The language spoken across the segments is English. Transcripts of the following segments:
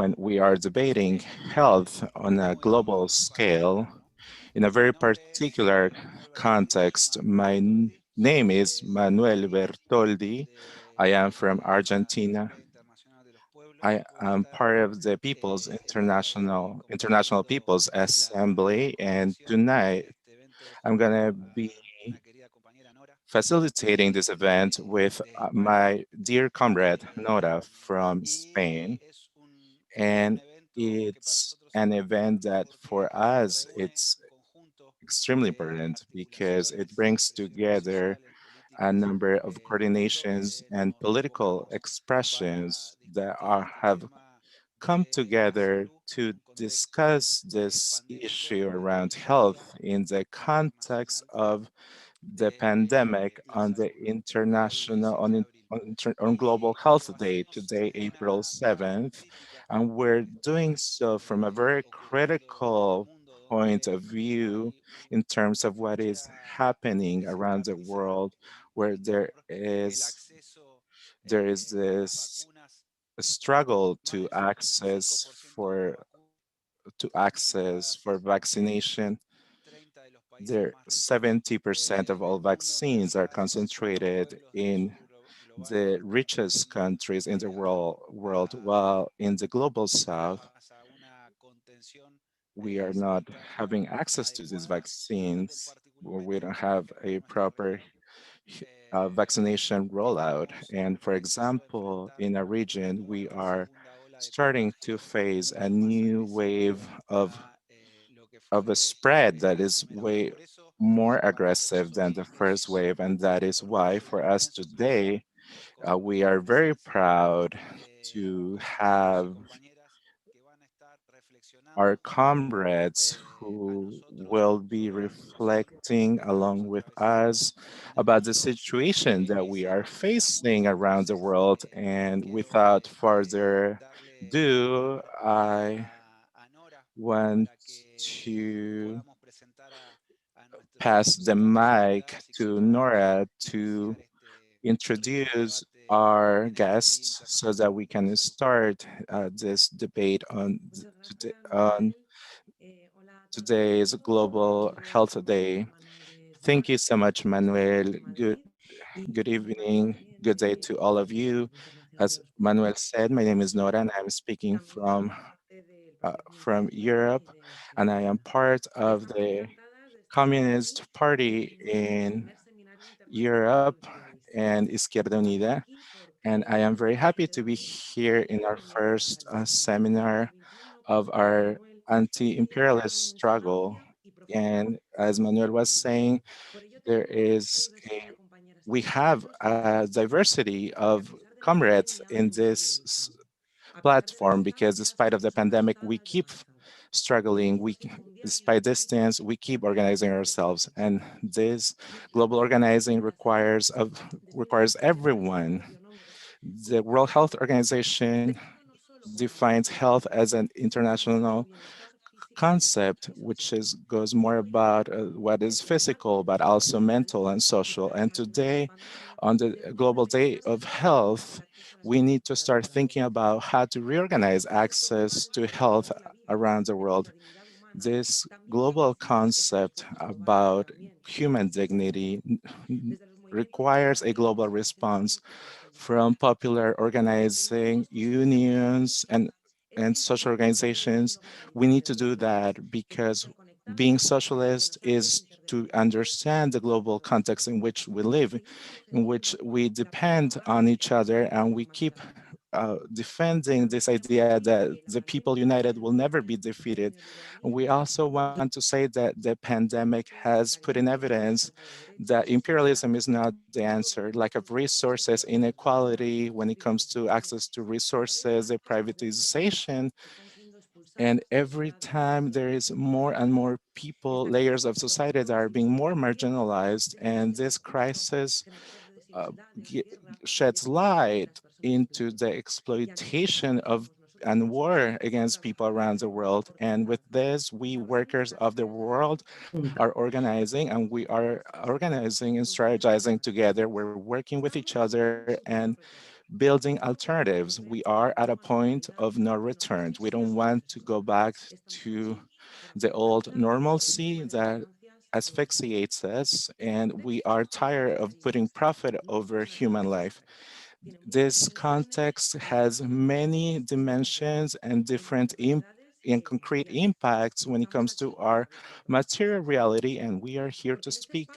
when we are debating health on a global scale, in a very particular context, my name is Manuel Bertoldi. I am from Argentina. I am part of the International People's Assembly, and tonight I'm gonna be facilitating this event with my dear comrade Nora from Spain. And it's an event that for us, it's extremely important because it brings together a number of coordinations and political expressions that have come together to discuss this issue around health in the context of the pandemic on the international on Global Health Day today, April 7th, and we're doing so from a very critical point of view in terms of what is happening around the world, where there is this struggle to access for vaccination. There 70% of all vaccines are concentrated in the richest countries in the world, while in the global south, we are not having access to these vaccines, or we don't have a proper vaccination rollout. And for example, in a region, we are starting to face a new wave of a spread that is way more aggressive than the first wave. And that is why for us today, we are very proud to have our comrades who will be reflecting along with us about the situation that we are facing around the world. And without further ado, I want to pass the mic to Nora to introduce our guests so that we can start this debate on today's Global Health Day. Thank you so much, Manuel. Good evening, good day to all of you. As Manuel said, my name is Nora, and I'm speaking from Europe, and I am part of the Communist Party in Europe and Izquierda Unida. And I am very happy to be here in our first seminar of our anti-imperialist struggle. And as Manuel was saying, there is a we have a diversity of comrades in this platform because despite of the pandemic, we keep struggling. Despite distance, we keep organizing ourselves, and this global organizing requires everyone. The World Health Organization defines health as an international concept, which goes more about what is physical, but also mental and social. And today, on the Global Day of Health, we need to start thinking about how to reorganize access to health around the world. This global concept about human dignity requires a global response from popular organizing unions and social organizations. We need to do that because being socialist is to understand the global context in which we live, in which we depend on each other, and we keep defending this idea that the people united will never be defeated. We also want to say that the pandemic has put in evidence that imperialism is not the answer. Lack of resources, inequality when it comes to access to resources, the privatization, and every time there is more and more people, layers of society that are being more marginalized, and this crisis uh, ge- sheds light into the exploitation of and war against people around the world. And with this, we workers of the world are organizing, and we are organizing and strategizing together. We're working with each other, and building alternatives. We are at a point of no return. We don't want to go back to the old normalcy that asphyxiates us, and we are tired of putting profit over human life. This context has many dimensions and different and concrete impacts when it comes to our material reality, and we are here to speak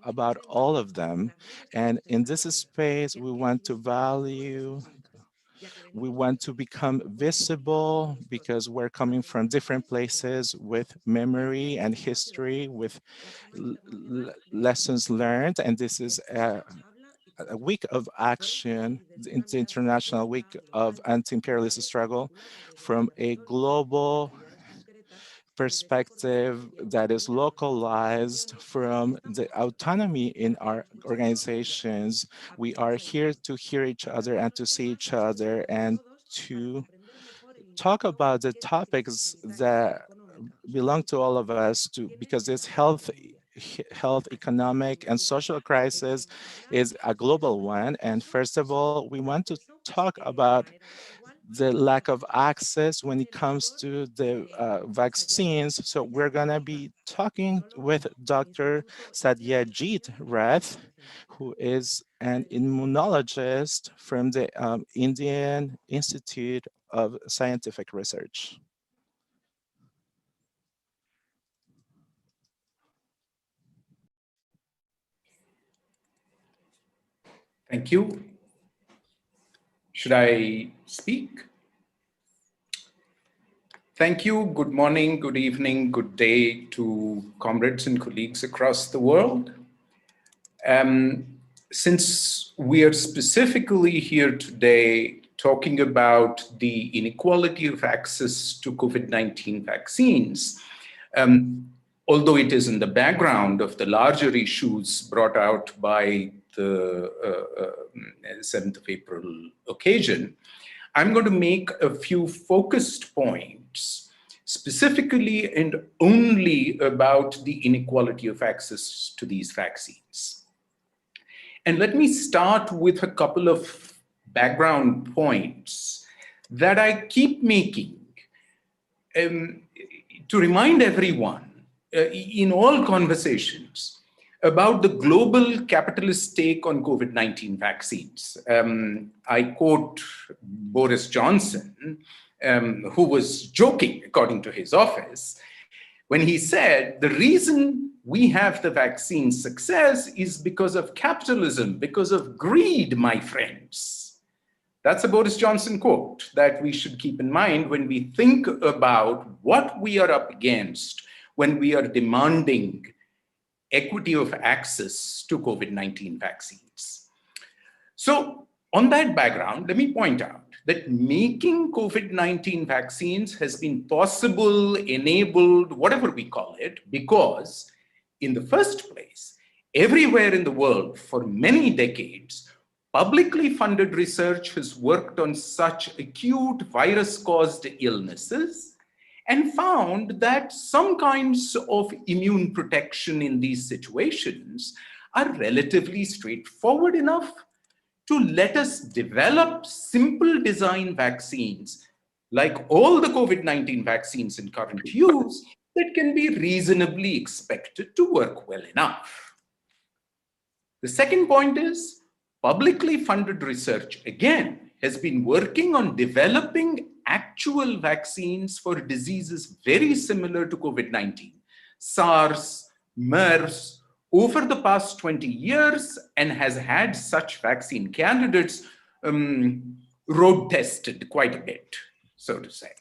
about all of them. And in this space, we want to value, we want to become visible because we're coming from different places with memory and history, with lessons learned, and this is a week of action, the International Week of Anti-Imperialist Struggle, from a global perspective that is localized from the autonomy in our organizations. We are here to hear each other and to see each other and to talk about the topics that belong to all of us because this health, economic, and social crisis is a global one. And first of all, we want to talk about the lack of access when it comes to the vaccines. So we're gonna be talking with Dr. Satyajit Rath, who is an immunologist from the Indian Institute of Scientific Research. Thank you. Should I speak? Thank you. Good morning, good evening, good day to comrades and colleagues across the world. Since we are specifically here today talking about the inequality of access to COVID-19 vaccines, although it is in the background of the larger issues brought out by the 7th of April occasion, I'm going to make a few focused points, specifically and only about the inequality of access to these vaccines. And let me start with a couple of background points that I keep making to remind everyone in all conversations about the global capitalist take on COVID-19 vaccines. I quote Boris Johnson, who was joking, according to his office, when he said, the reason we have the vaccine success is because of capitalism, because of greed, my friends. That's a Boris Johnson quote that we should keep in mind when we think about what we are up against when we are demanding equity of access to COVID-19 vaccines. So on that background, let me point out that making COVID-19 vaccines has been possible, enabled, whatever we call it, because in the first place, everywhere in the world for many decades, publicly funded research has worked on such acute virus-caused illnesses and found that some kinds of immune protection in these situations are relatively straightforward enough to let us develop simple design vaccines, like all the COVID-19 vaccines in current use, that can be reasonably expected to work well enough. The second point is, publicly funded research, again, has been working on developing actual vaccines for diseases very similar to COVID-19, SARS, MERS, over the past 20 years, and has had such vaccine candidates road tested quite a bit, so to say.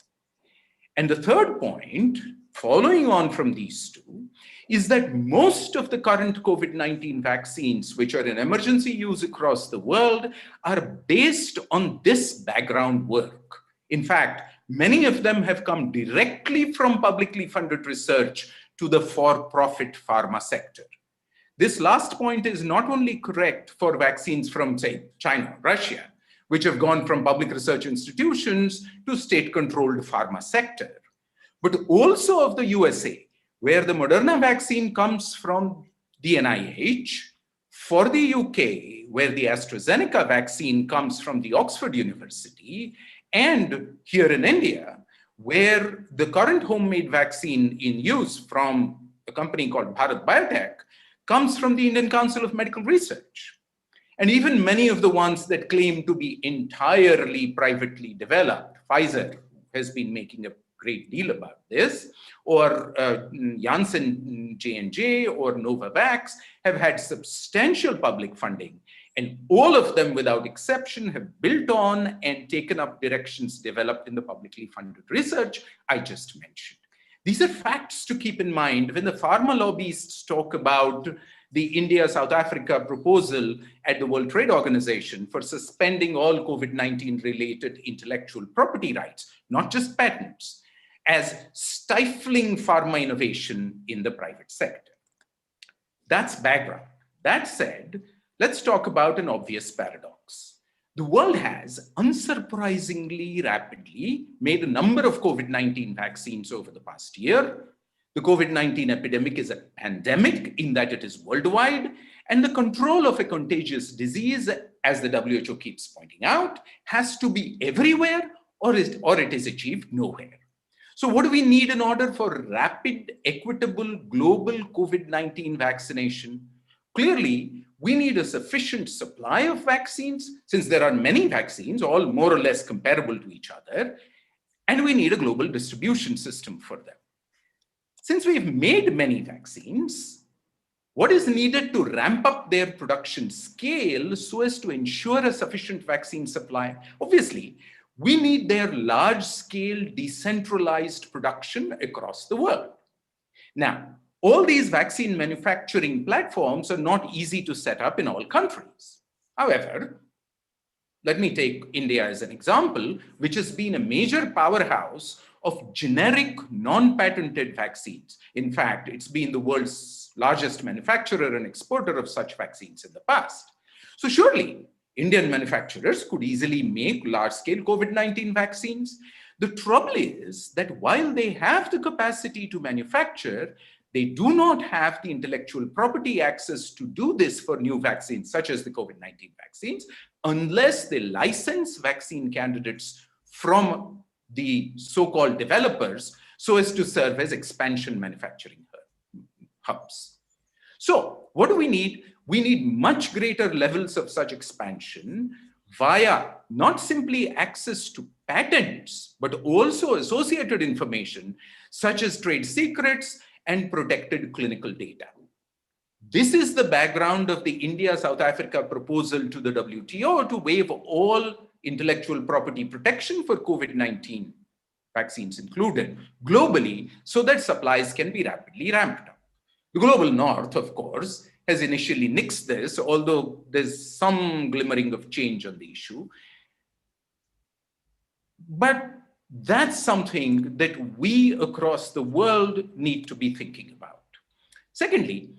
And the third point, following on from these two, is that most of the current COVID-19 vaccines, which are in emergency use across the world, are based on this background work. In fact, many of them have come directly from publicly funded research to the for-profit pharma sector. This last point is not only correct for vaccines from, say, China, Russia, which have gone from public research institutions to state-controlled pharma sector, but also of the USA, where the Moderna vaccine comes from the NIH, For the UK, where the AstraZeneca vaccine comes from the Oxford University, and here in India, where the current homemade vaccine in use from a company called Bharat Biotech comes from the Indian Council of Medical Research. And even many of the ones that claim to be entirely privately developed, Pfizer has been making a great deal about this, or Janssen J&J or Novavax have had substantial public funding. And all of them, without exception, have built on and taken up directions developed in the publicly funded research I just mentioned. These are facts to keep in mind when the pharma lobbyists talk about the India-South Africa proposal at the World Trade Organization for suspending all COVID-19 related intellectual property rights, not just patents, as stifling pharma innovation in the private sector. That's background. That said, let's talk about an obvious paradox. The world has unsurprisingly rapidly made a number of COVID-19 vaccines over the past year. The COVID-19 epidemic is a pandemic in that it is worldwide, and the control of a contagious disease, as the WHO keeps pointing out, has to be everywhere or it is achieved nowhere. So what do we need in order for rapid, equitable, global COVID-19 vaccination? Clearly, we need a sufficient supply of vaccines, since there are many vaccines, all more or less comparable to each other, and we need a global distribution system for them. Since we've made many vaccines, what is needed to ramp up their production scale so as to ensure a sufficient vaccine supply? Obviously, we need their large-scale decentralized production across the world. Now, all these vaccine manufacturing platforms are not easy to set up in all countries. However, let me take India as an example, which has been a major powerhouse of generic, non-patented vaccines. In fact, it's been the world's largest manufacturer and exporter of such vaccines in the past. So surely, Indian manufacturers could easily make large-scale COVID-19 vaccines. The trouble is that while they have the capacity to manufacture, they do not have the intellectual property access to do this for new vaccines, such as the COVID-19 vaccines, unless they license vaccine candidates from the so-called developers so as to serve as expansion manufacturing hubs. So what do we need? We need much greater levels of such expansion via not simply access to patents, but also associated information such as trade secrets and protected clinical data. This is the background of the India-South Africa proposal to the WTO to waive all intellectual property protection for COVID-19 vaccines included globally so that supplies can be rapidly ramped up. The global north, of course, has initially nixed this, although there's some glimmering of change on the issue. But that's something that we across the world need to be thinking about. Secondly,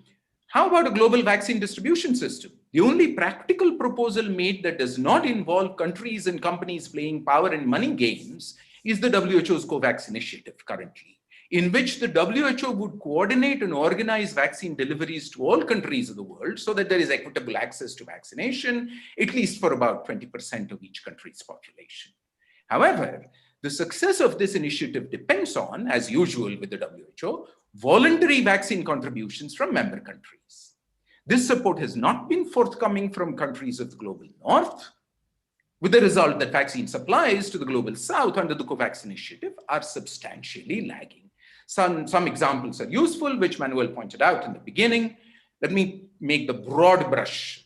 how about a global vaccine distribution system? The only practical proposal made that does not involve countries and companies playing power and money games is the WHO's COVAX initiative currently, in which the WHO would coordinate and organize vaccine deliveries to all countries of the world so that there is equitable access to vaccination, at least for about 20% of each country's population. However, the success of this initiative depends on, as usual with the WHO, voluntary vaccine contributions from member countries. This support has not been forthcoming from countries of the global north, with the result that vaccine supplies to the global south under the COVAX initiative are substantially lagging. Some examples are useful, which Manuel pointed out in the beginning. Let me make the broad brush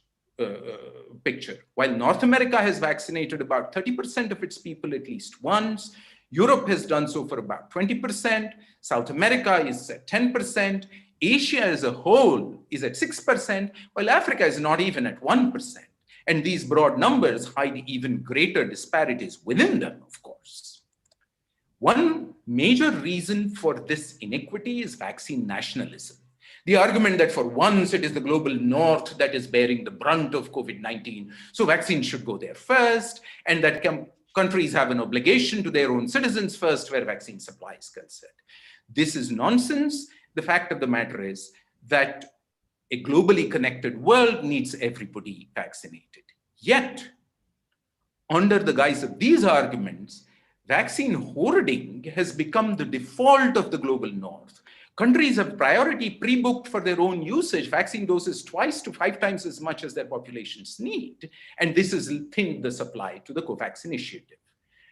picture. While North America has vaccinated about 30% of its people at least once, Europe has done so for about 20%, South America is at 10%, Asia as a whole is at 6%, while Africa is not even at 1%. And these broad numbers hide even greater disparities within them, of course. One major reason for this inequity is vaccine nationalism. The argument that for once it is the global north that is bearing the brunt of COVID-19, so vaccines should go there first, and that countries have an obligation to their own citizens first where vaccine supply is concerned. This is nonsense. The fact of the matter is that A globally connected world needs everybody vaccinated. Yet, under the guise of these arguments, vaccine hoarding has become the default of the global north. Countries have priority pre booked for their own usage, vaccine doses twice to 5 times as much as their populations need. And this has thinned the supply to the COVAX initiative.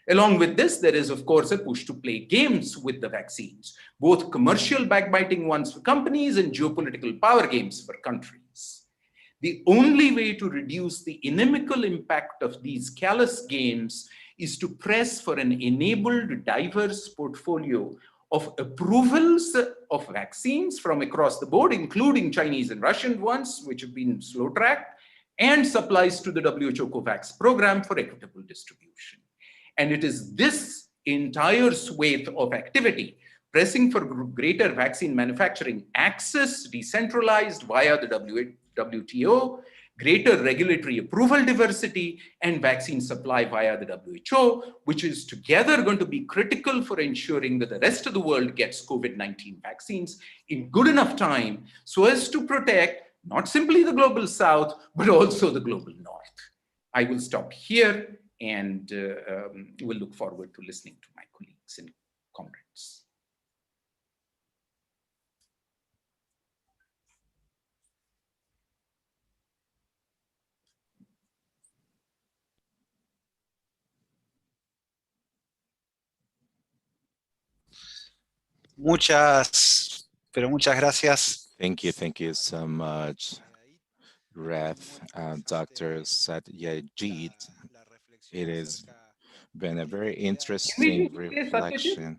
Along with this, there is, of course, a push to play games with the vaccines, both commercial backbiting ones for companies and geopolitical power games for countries. The only way to reduce the inimical impact of these callous games is to press for an enabled, diverse portfolio of approvals of vaccines from across the board, including Chinese and Russian ones, which have been slow tracked, and supplies to the WHO COVAX program for equitable distribution. And it is this entire swathe of activity pressing for greater vaccine manufacturing access, decentralized via the WTO, greater regulatory approval diversity, and vaccine supply via the WHO, which is together going to be critical for ensuring that the rest of the world gets COVID-19 vaccines in good enough time so as to protect not simply the global south, but also the global north. I will stop here and will look forward to listening to my colleagues and comrades. Muchas gracias. Thank you so much, Rath and Dr. Satyajit. It has been a very Can we interesting replay Satyajit? reflection.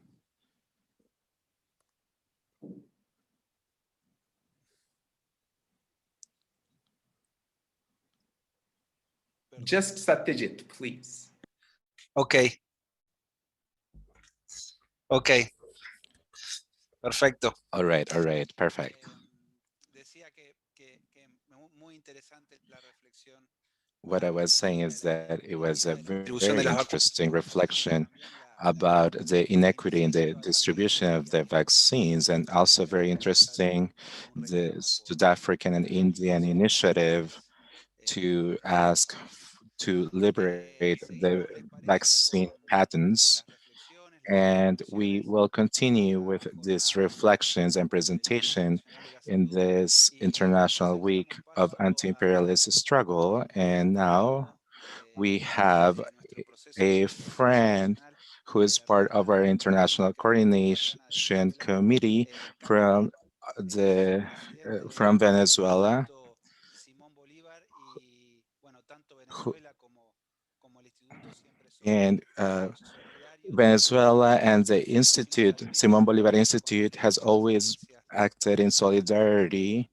Just Satyajit, please. Ok, ok, perfecto. All right, perfect. What I was saying is that it was a very Distribución de las vacunas. interesting reflection about the inequity in the distribution of the vaccines, and also very interesting the South African and Indian initiative to ask to liberate the vaccine patents. And we will continue with these reflections and presentation in this International Week of Anti-Imperialist Struggle. And now we have a friend who is part of our International Coordination Committee from the from Venezuela, who, and Venezuela and the Institute, Simon Bolivar Institute, has always acted in solidarity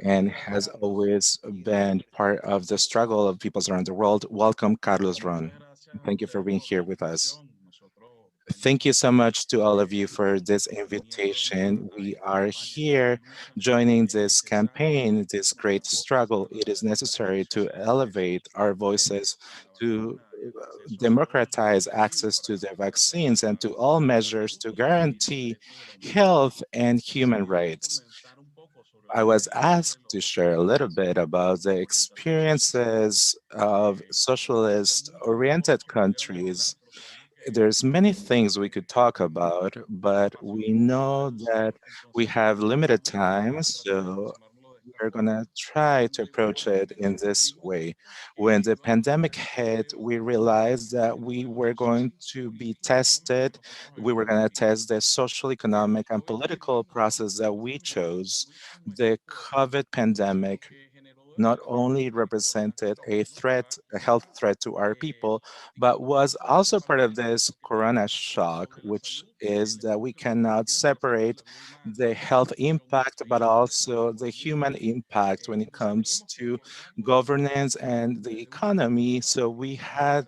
and has always been part of the struggle of peoples around the world. Welcome, Carlos Ron. Thank you for being here with us. Thank you so much to all of you for this invitation. We are here joining this campaign, this great struggle. It is necessary to elevate our voices to democratize access to the vaccines and to all measures to guarantee health and human rights. I was asked to share a little bit about the experiences of socialist-oriented countries. There's many things we could talk about, but we know that we have limited time, so we're gonna try to approach it in this way. When the pandemic hit, we realized that we were going to be tested. We were gonna test the social, economic, and political process that we chose. The COVID pandemic not only represented a threat, a health threat to our people, but was also part of this corona shock, which is that we cannot separate the health impact, but also the human impact when it comes to governance and the economy. So we had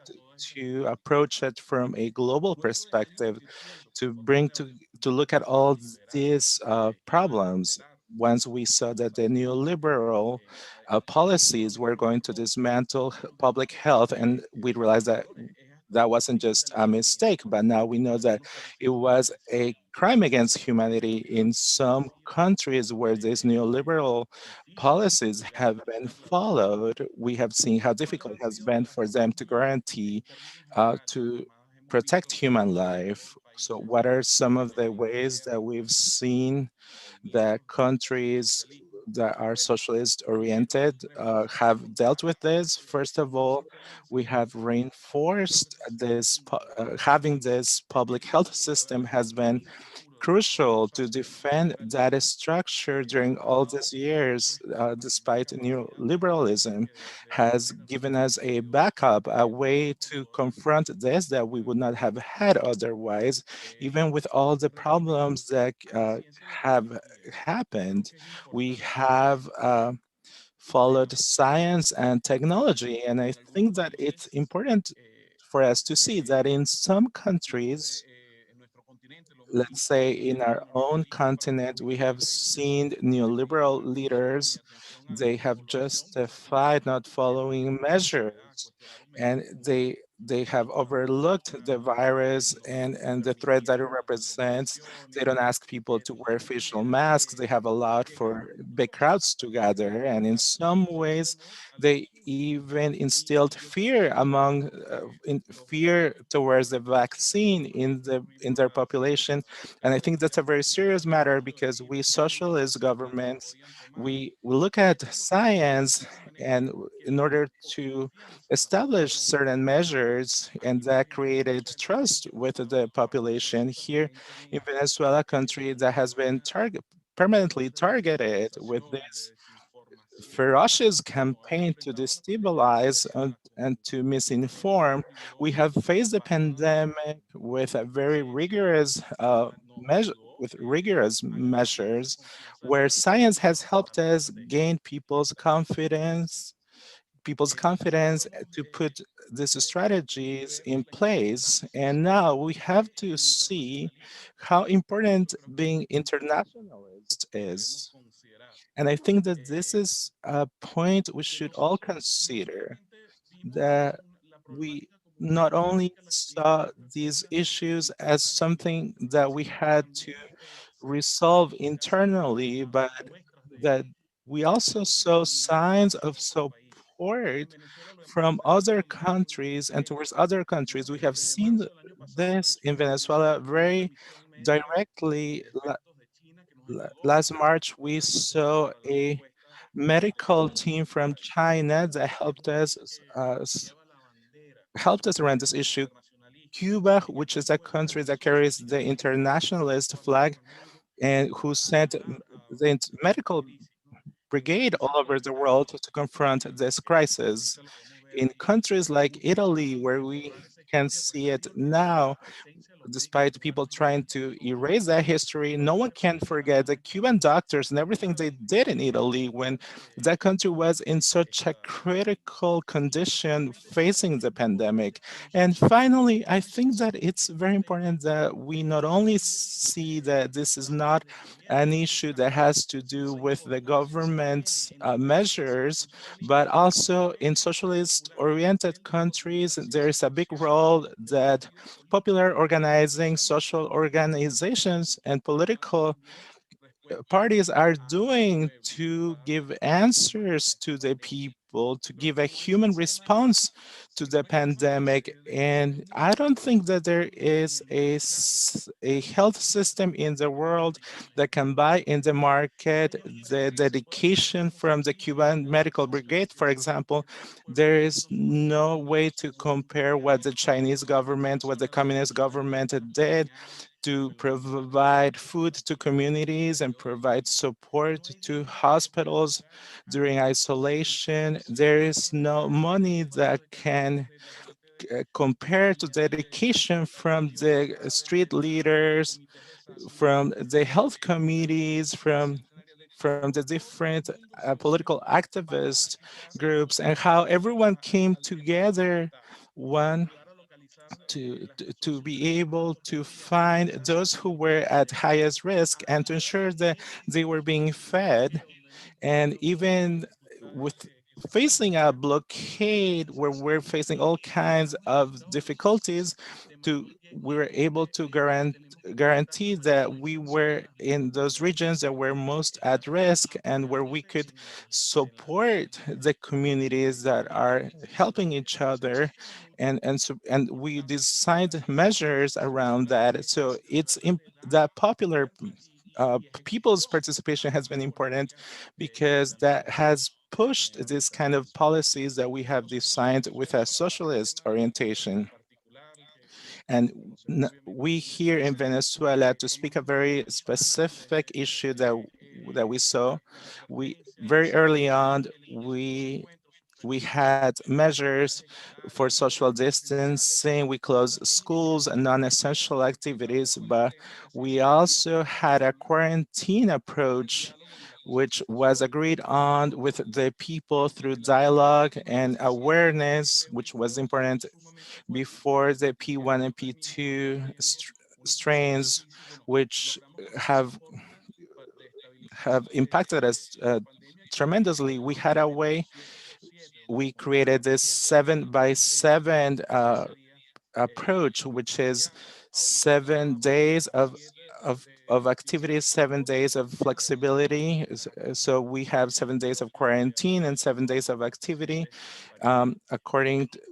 to approach it from a global perspective to bring to look at all these problems. Once we saw that the neoliberal policies were going to dismantle public health, and we realized that that wasn't just a mistake, but now we know that it was a crime against humanity in some countries where these neoliberal policies have been followed. We have seen how difficult it has been for them to guarantee to protect human life. So what are some of the ways that we've seen that countries that are socialist oriented have dealt with this? First of all, we have reinforced this, having this public health system has been crucial to defend that structure during all these years, despite neoliberalism, has given us a backup, a way to confront this that we would not have had otherwise, even with all the problems that have happened. We have followed science and technology, and I think that it's important for us to see that in some countries, let's say in our own continent, we have seen neoliberal leaders, they have justified not following measures, and they have overlooked the virus and the threat that it represents. They don't ask people to wear facial masks. They have allowed for big crowds to gather. And in some ways, they even instilled fear fear towards the vaccine in their population. And I think that's a very serious matter because we socialist governments, we look at science and in order to establish certain measures, and that created trust with the population here in Venezuela, country that has been permanently targeted with this ferocious campaign to destabilize and to misinform. We have faced the pandemic with a very rigorous measure. With rigorous measures, where science has helped us gain people's confidence to put these strategies in place. And now we have to see how important being internationalist is. And I think that this is a point we should all consider, that we not only saw these issues as something that we had to resolve internally, but that we also saw signs of support from other countries and towards other countries. We have seen this in Venezuela very directly. Last March, we saw a medical team from China that helped us around this issue. Cuba, which is a country that carries the internationalist flag and who sent the medical brigade all over the world to confront this crisis. In countries like Italy, where we can see it now, despite people trying to erase that history, no one can forget the Cuban doctors and everything they did in Italy when that country was in such a critical condition facing the pandemic. And finally, I think that it's very important that we not only see that this is not an issue that has to do with the government's measures, but also in socialist oriented countries, there is a big role that popular organizing, social organizations, and political parties are doing to give answers to the people, to give a human response to the pandemic. And I don't think that there is a health system in the world that can buy in the market the dedication from the Cuban Medical Brigade, for example. There is no way to compare what the Chinese government, what the communist government did to provide food to communities and provide support to hospitals during isolation. There is no money that can compare to dedication from the street leaders, from the health committees, from the different political activist groups, and how everyone came together one to be able to find those who were at highest risk and to ensure that they were being fed. And even with facing a blockade where we're facing all kinds of difficulties, we were able to guarantee that we were in those regions that were most at risk and where we could support the communities that are helping each other, and we designed measures around that. So that popular people's participation has been important because that has pushed this kind of policies that we have designed with a socialist orientation. And we here in Venezuela, to speak a very specific issue that we saw, we very early on, we had measures for social distancing. We closed schools and non-essential activities, but we also had a quarantine approach, which was agreed on with the people through dialogue and awareness, which was important before the P1 and P2 strains, which have impacted us tremendously. We had a way, we created this 7x7 approach, which is 7 days of activities, 7 days of flexibility. So we have 7 days of quarantine and 7 days of activity,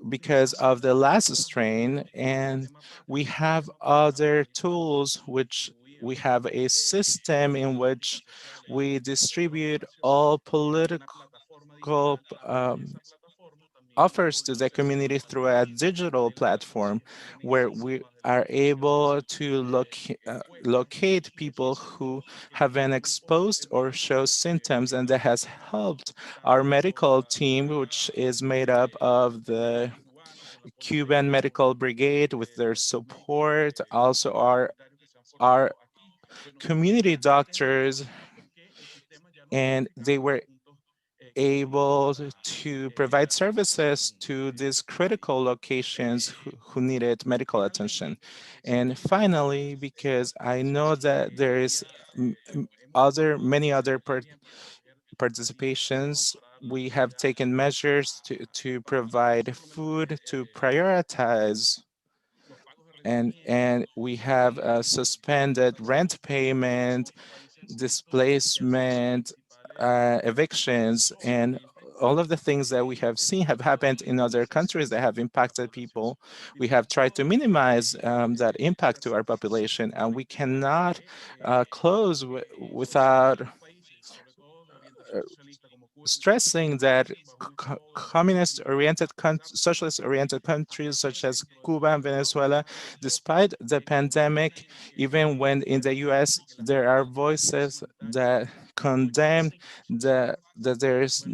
because of the last strain. And we have other tools, which we have a system in which we distribute all political offers to the community through a digital platform where we are able to locate people who have been exposed or show symptoms, and that has helped our medical team, which is made up of the Cuban Medical Brigade with their support, also our community doctors, and they were able to provide services to these critical locations who needed medical attention. And finally, because I know that there is many other participations, we have taken measures to provide food, to prioritize, and we have suspended rent payment, displacement, evictions, and all of the things that we have seen have happened in other countries that have impacted people. We have tried to minimize that impact to our population, and we cannot close without stressing that communist-oriented, socialist-oriented countries such as Cuba and Venezuela, despite the pandemic, even when in the US there are voices that condemn that there is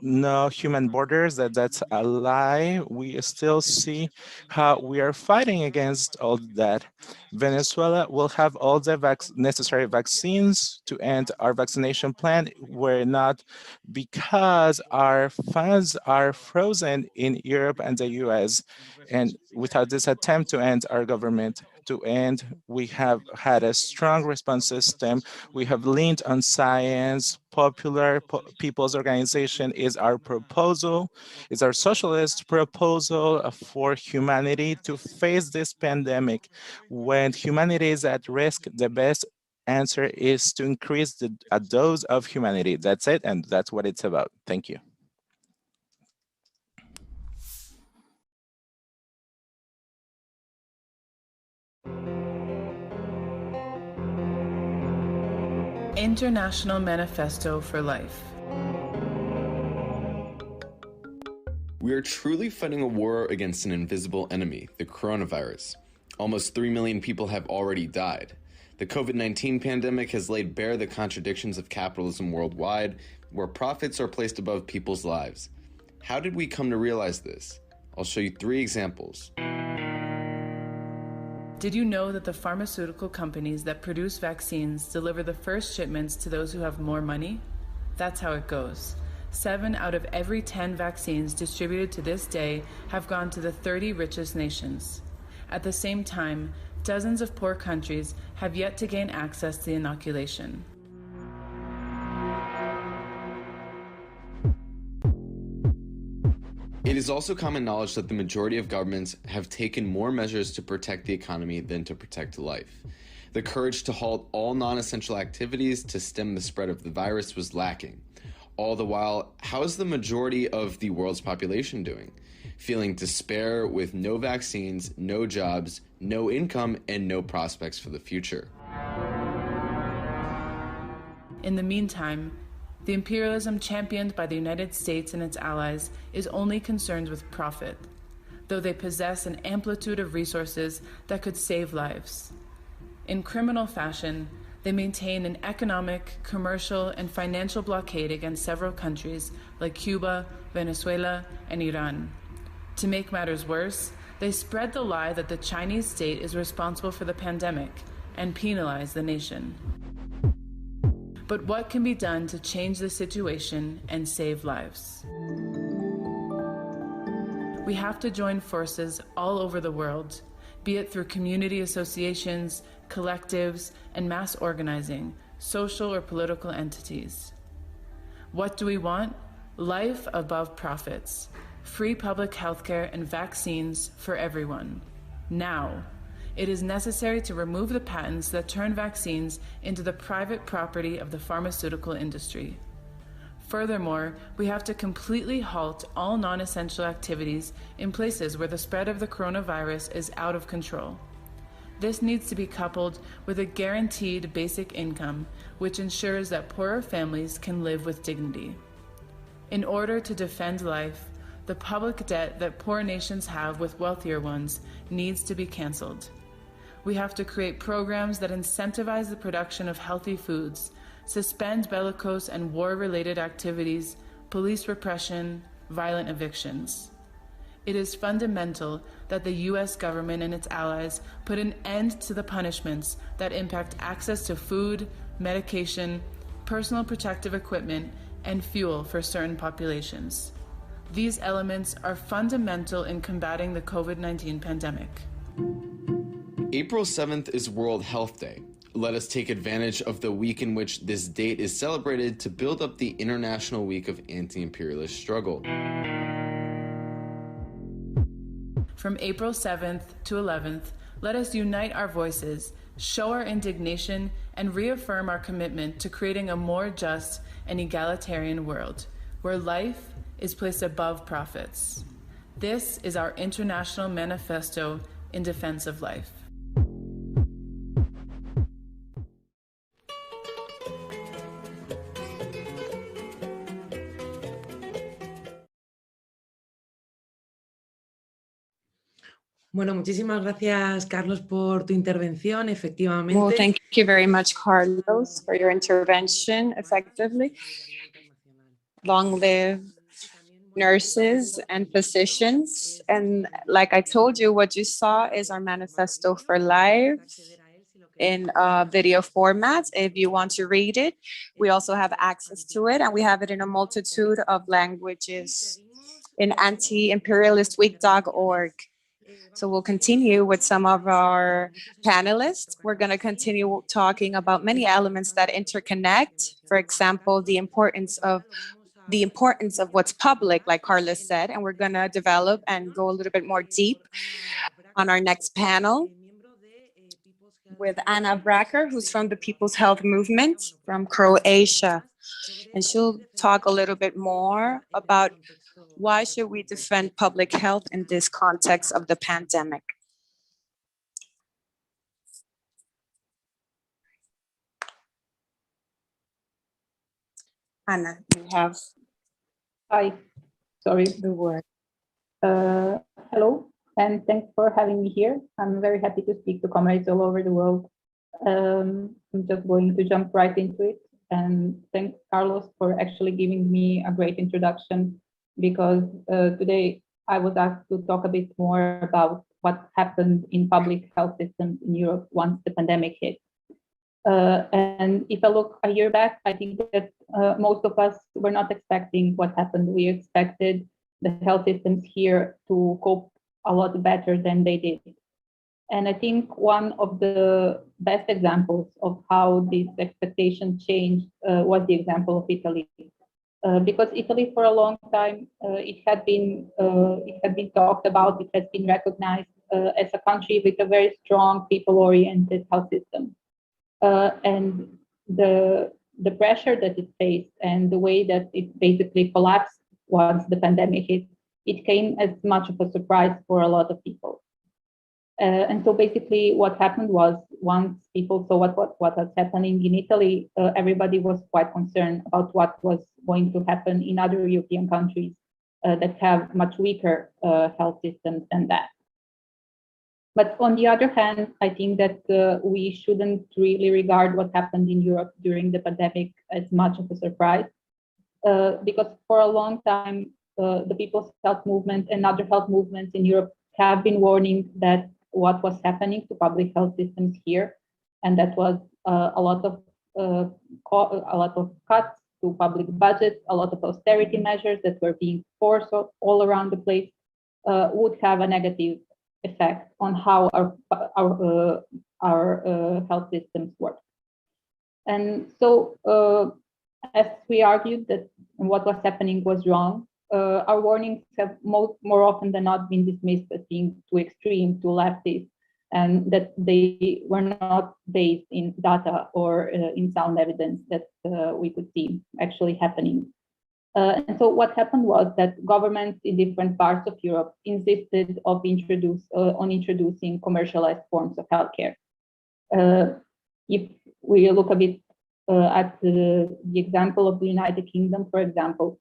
no human borders, that's a lie, we still see how we are fighting against all that. Venezuela will have all the necessary vaccines to end our vaccination plan. We're not, because our funds are frozen in Europe and the US. And without this attempt to end our government, we have had a strong response system. We have leaned on science. Popular People's Organization is our proposal, is our socialist proposal for humanity to face this pandemic. When humanity is at risk, the best answer is to increase a dose of humanity. That's it, and that's what it's about. Thank you. International Manifesto for Life. We are truly fighting a war against an invisible enemy, the coronavirus. Almost 3 million people have already died. The COVID-19 pandemic has laid bare the contradictions of capitalism worldwide, where profits are placed above people's lives. How did we come to realize this? I'll show you 3 examples. Did you know that the pharmaceutical companies that produce vaccines deliver the first shipments to those who have more money? That's how it goes. 7 out of every 10 vaccines distributed to this day have gone to the 30 richest nations. At the same time, dozens of poor countries have yet to gain access to the inoculation. is also common knowledge that the majority of governments have taken more measures to protect the economy than to protect life. The courage to halt all non-essential activities to stem the spread of the virus was lacking. All the while, how is the majority of the world's population doing? Feeling despair with no vaccines, no jobs, no income, and no prospects for the future. In the meantime, the imperialism championed by the United States and its allies is only concerned with profit, though they possess an amplitude of resources that could save lives. In criminal fashion, they maintain an economic, commercial, and financial blockade against several countries like Cuba, Venezuela, and Iran. To make matters worse, they spread the lie that the Chinese state is responsible for the pandemic and penalize the nation. But what can be done to change the situation and save lives? We have to join forces all over the world, be it through community associations, collectives, and mass organizing, social or political entities. What do we want? Life above profits, free public healthcare and vaccines for everyone. Now. It is necessary to remove the patents that turn vaccines into the private property of the pharmaceutical industry. Furthermore, we have to completely halt all non-essential activities in places where the spread of the coronavirus is out of control. This needs to be coupled with a guaranteed basic income, which ensures that poorer families can live with dignity. In order to defend life, the public debt that poor nations have with wealthier ones needs to be canceled. We have to create programs that incentivize the production of healthy foods, suspend bellicose and war-related activities, police repression, violent evictions. It is fundamental that the U.S. government and its allies put an end to the punishments that impact access to food, medication, personal protective equipment, and fuel for certain populations. These elements are fundamental in combating the COVID-19 pandemic. April 7th is World Health Day. Let us take advantage of the week in which this date is celebrated to build up the International Week of Anti-Imperialist Struggle. From April 7th to 11th, let us unite our voices, show our indignation, and reaffirm our commitment to creating a more just and egalitarian world, where life is placed above profits. This is our international manifesto in defense of life. Bueno, muchísimas gracias, Carlos, por tu intervención. Efectivamente. Well, thank you very much, Carlos, for your intervention effectively. Long live nurses and physicians. And like I told you, what you saw is our manifesto for life in video format. If you want to read it, we also have access to it, and we have it in a multitude of languages in anti-imperialistweek.org. So we'll continue with some of our panelists. We're going to continue talking about many elements that interconnect. For example, the importance of what's public, like Carlos said, and we're going to develop and go a little bit more deep on our next panel with Anna Bracker, who's from the People's Health Movement from Croatia. And she'll talk a little bit more about why should we defend public health in this context of the pandemic. Anna, you have the word. Hello, and thanks for having me here. I'm very happy to speak to comrades all over the world. I'm just going to jump right into it, and thanks, Carlos, for actually giving me a great introduction, because today I was asked to talk a bit more about what happened in public health systems in Europe once the pandemic hit. And if I look a year back, I think that most of us were not expecting what happened. We expected the health systems here to cope a lot better than they did. And I think one of the best examples of how this expectation changed was the example of Italy. because Italy for a long time it had been talked about, it has been recognized as a country with a very strong people-oriented health system, and the pressure that it faced and the way that it basically collapsed once the pandemic hit, it came as much of a surprise for a lot of people. And so basically what happened was, once people saw what was happening in Italy, everybody was quite concerned about what was going to happen in other European countries that have much weaker health systems than that. But on the other hand, I think that we shouldn't really regard what happened in Europe during the pandemic as much of a surprise, because for a long time, the People's Health Movement and other health movements in Europe have been warning that what was happening to public health systems here, and that was a lot of cuts to public budgets, a lot of austerity measures that were being forced all around the place, would have a negative effect on how our health systems work. And so, as we argued that what was happening was wrong, our warnings have more often than not been dismissed as being too extreme, too leftist, and that they were not based in data or in sound evidence that we could see actually happening. And so what happened was that governments in different parts of Europe insisted on introducing commercialized forms of healthcare. If we look a bit at the example of the United Kingdom, for example,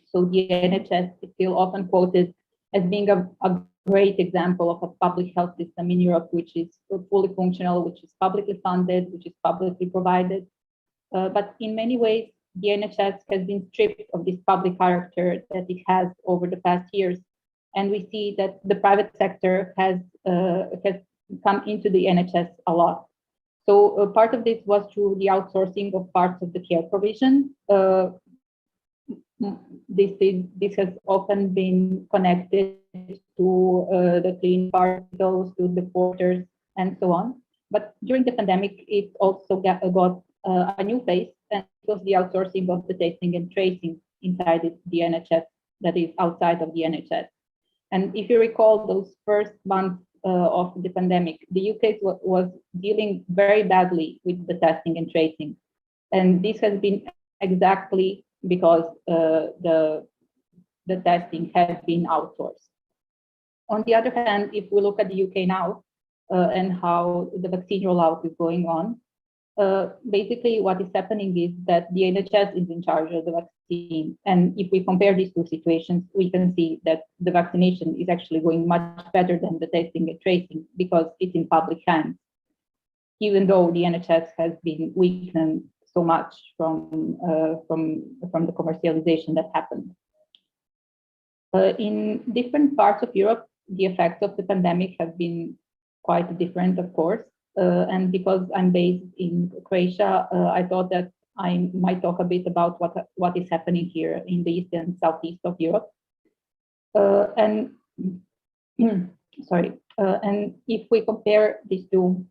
so the NHS is still often quoted as being a great example of a public health system in Europe, which is fully functional, which is publicly funded, which is publicly provided. But in many ways, the NHS has been stripped of this public character that it has over the past years. And we see that the private sector has come into the NHS a lot. So part of this was through the outsourcing of parts of the care provision. This has often been connected to the clean hospitals, to the porters, and so on. But during the pandemic, it also got a new phase, and it was the outsourcing of the testing and tracing inside the NHS, that is outside of the NHS. And if you recall those first months of the pandemic, the UK was dealing very badly with the testing and tracing. And this has been exactly because the testing has been outsourced. On the other hand, if we look at the UK now and how the vaccine rollout is going on, basically what is happening is that the NHS is in charge of the vaccine. And if we compare these two situations, we can see that the vaccination is actually going much better than the testing and tracing because it's in public hands, even though the NHS has been weakened so much from the commercialization that happened. In different parts of Europe, the effects of the pandemic have been quite different, of course. And because I'm based in Croatia, I thought that I might talk a bit about what is happening here in the east and southeast of Europe. And if we compare these two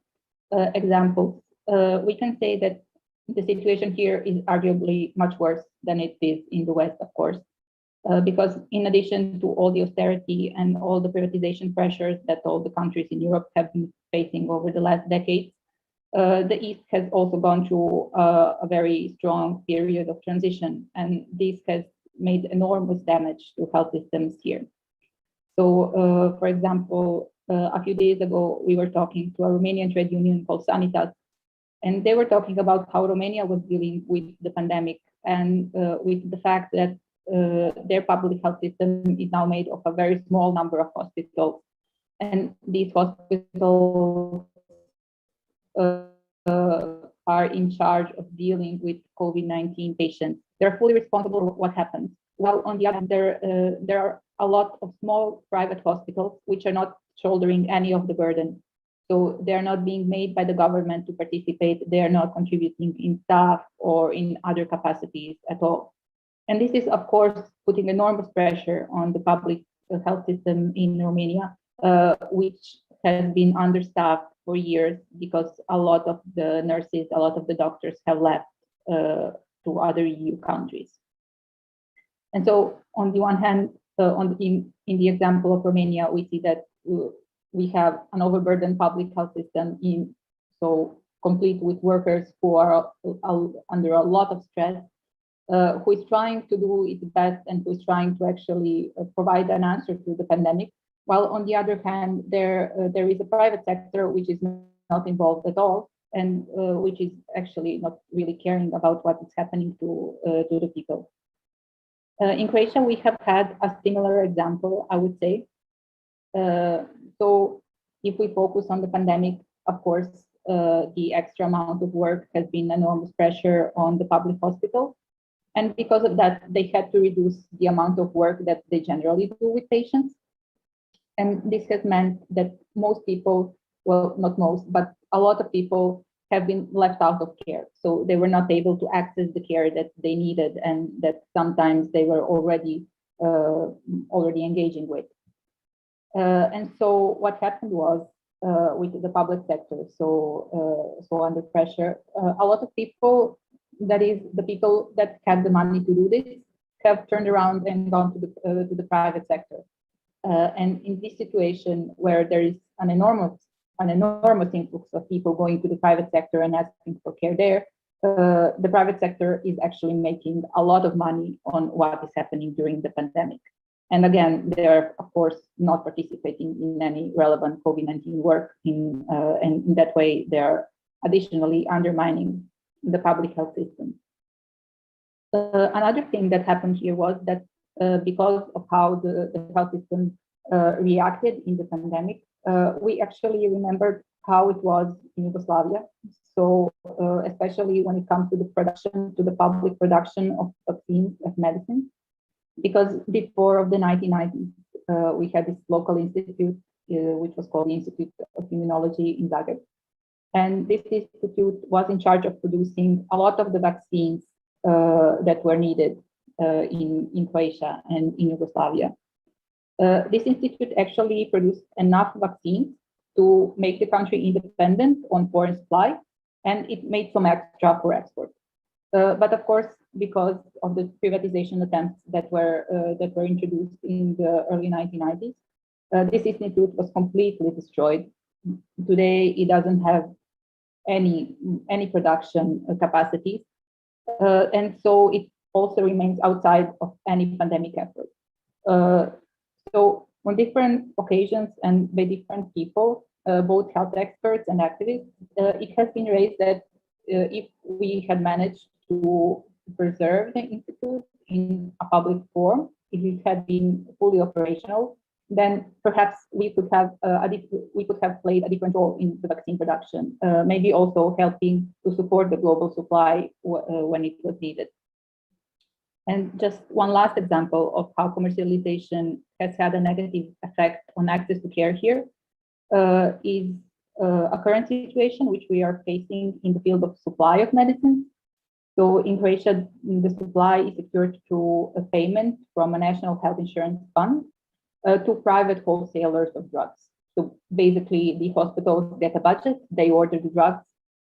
examples, we can say that the situation here is arguably much worse than it is in the West, of course, because in addition to all the austerity and all the privatization pressures that all the countries in Europe have been facing over the last decade, the East has also gone through a very strong period of transition, and this has made enormous damage to health systems here. So, for example, a few days ago, we were talking to a Romanian trade union called Sanitas, and they were talking about how Romania was dealing with the pandemic and with the fact that their public health system is now made of a very small number of hospitals. And these hospitals are in charge of dealing with COVID-19 patients. They're fully responsible for what happens. While on the other hand, there are a lot of small private hospitals which are not shouldering any of the burden. So they're not being made by the government to participate. They're not contributing in staff or in other capacities at all. And this is, of course, putting enormous pressure on the public health system in Romania, which has been understaffed for years because a lot of the nurses, a lot of the doctors have left to other EU countries. And so on the one hand, in the example of Romania, we see that we have an overburdened public health system so complete with workers who are under a lot of stress, who is trying to do its best and who is trying to actually provide an answer to the pandemic. While on the other hand, there is a private sector which is not involved at all, and which is actually not really caring about what is happening to the people. In Croatia, we have had a similar example, I would say. So if we focus on the pandemic, of course, the extra amount of work has been enormous pressure on the public hospital. And because of that, they had to reduce the amount of work that they generally do with patients. And this has meant that most people, well, not most, but a lot of people have been left out of care. So they were not able to access the care that they needed and that sometimes they were already engaging with. And so what happened was with the public sector, so under pressure, a lot of people, that is the people that had the money to do this, have turned around and gone to the private sector. And in this situation where there is an enormous influx of people going to the private sector and asking for care there, the private sector is actually making a lot of money on what is happening during the pandemic. And again, they are, of course, not participating in any relevant COVID-19 work, and in that way, they are additionally undermining the public health system. Another thing that happened here was that because of how the health system reacted in the pandemic, we actually remembered how it was in Yugoslavia. So especially when it comes to the public production of vaccines, of medicine, because before of the 1990s, we had this local institute, which was called the Institute of Immunology in Zagreb. And this institute was in charge of producing a lot of the vaccines that were needed in Croatia and in Yugoslavia. This institute actually produced enough vaccines to make the country independent on foreign supply, and it made some extra for export. But of course, because of the privatization attempts that were introduced in the early 1990s, this institute was completely destroyed. Today, it doesn't have any production capacities, and so it also remains outside of any pandemic effort. So on different occasions and by different people, both health experts and activists, it has been raised that if we had managed to preserve the institute in a public form, if it had been fully operational, then perhaps we could have played a different role in the vaccine production, maybe also helping to support the global supply when it was needed. And just one last example of how commercialization has had a negative effect on access to care here is a current situation which we are facing in the field of supply of medicines. So in Croatia, the supply is secured through a payment from a national health insurance fund to private wholesalers of drugs. So basically, the hospitals get a budget, they order the drugs,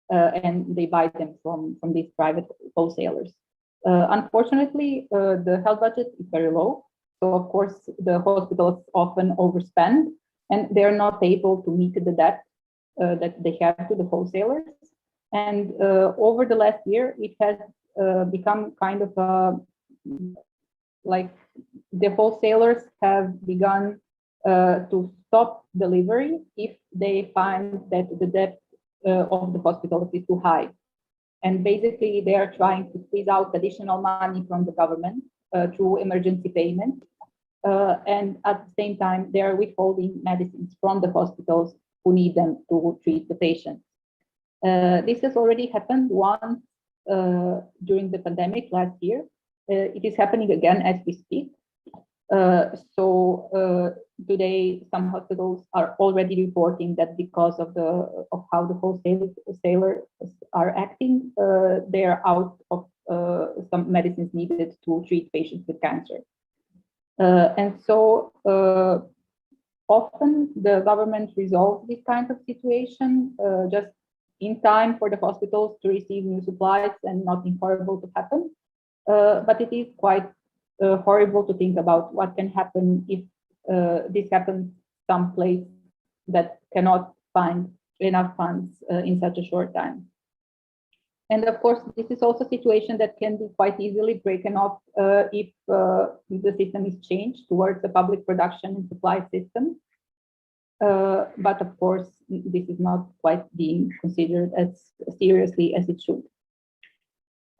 and they buy them from these private wholesalers. Unfortunately, the health budget is very low. So of course, the hospitals often overspend and they're not able to meet the debt that they have to the wholesalers. And over the last year, it has become kind of like the wholesalers have begun to stop delivery if they find that the debt of the hospitals is too high. And basically, they are trying to squeeze out additional money from the government through emergency payment. And at the same time, they are withholding medicines from the hospitals who need them to treat the patients. This has already happened once during the pandemic last year. It is happening again as we speak. So today, some hospitals are already reporting that because of how the wholesalers are acting, they are out of some medicines needed to treat patients with cancer. And so often the government resolves this kind of situation just in time for the hospitals to receive new supplies and nothing horrible to happen. But it is quite horrible to think about what can happen if this happens someplace that cannot find enough funds in such a short time. And of course, this is also a situation that can be quite easily broken off if the system is changed towards a public production and supply system. But of course, this is not quite being considered as seriously as it should.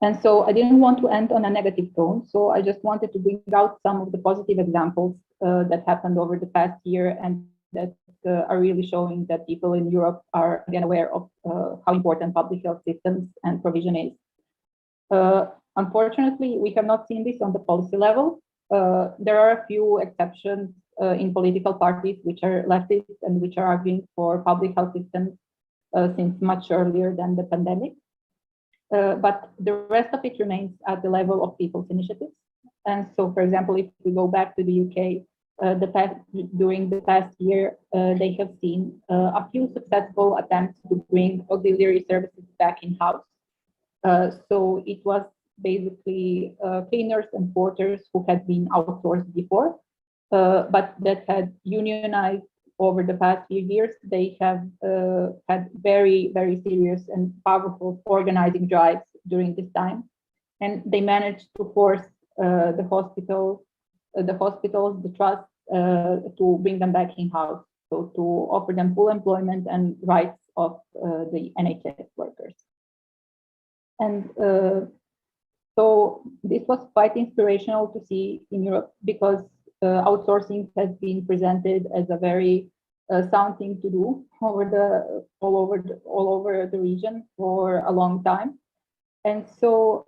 And so I didn't want to end on a negative tone. So I just wanted to bring out some of the positive examples that happened over the past year and that are really showing that people in Europe are again aware of how important public health systems and provision is. Unfortunately, we have not seen this on the policy level. There are a few exceptions in political parties which are leftist and which are arguing for public health systems since much earlier than the pandemic. But the rest of it remains at the level of people's initiatives. And so, for example, if we go back to the UK, during the past year, they have seen a few successful attempts to bring auxiliary services back in-house. So it was basically cleaners and porters who had been outsourced before, but that had unionized over the past few years. They have had very, very serious and powerful organizing drives during this time. And they managed to force the hospitals, the trust to bring them back in-house. So to offer them full employment and rights of the NHS workers. And so this was quite inspirational to see in Europe because outsourcing has been presented as a very sound thing to do all over the region for a long time. And so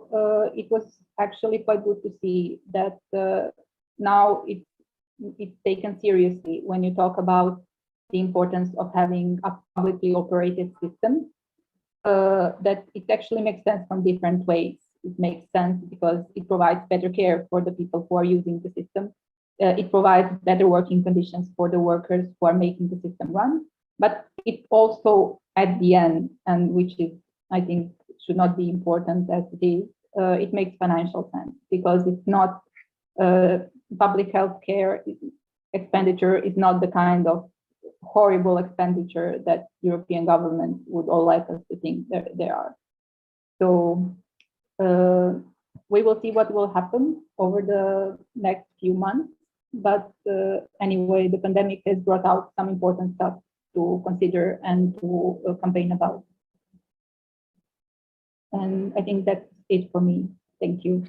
it was actually quite good to see that now it's taken seriously when you talk about the importance of having a publicly operated system, that it actually makes sense from different ways. It makes sense because it provides better care for the people who are using the system. It provides better working conditions for the workers who are making the system run. But it also, at the end, and which is, I think, should not be important as it is, it makes financial sense because it's not public health care expenditure is not the kind of horrible expenditure that European governments would all like us to think there are. So we will see what will happen over the next few months. But anyway, the pandemic has brought out some important stuff to consider and to campaign about. And I think that's it for me. Thank you.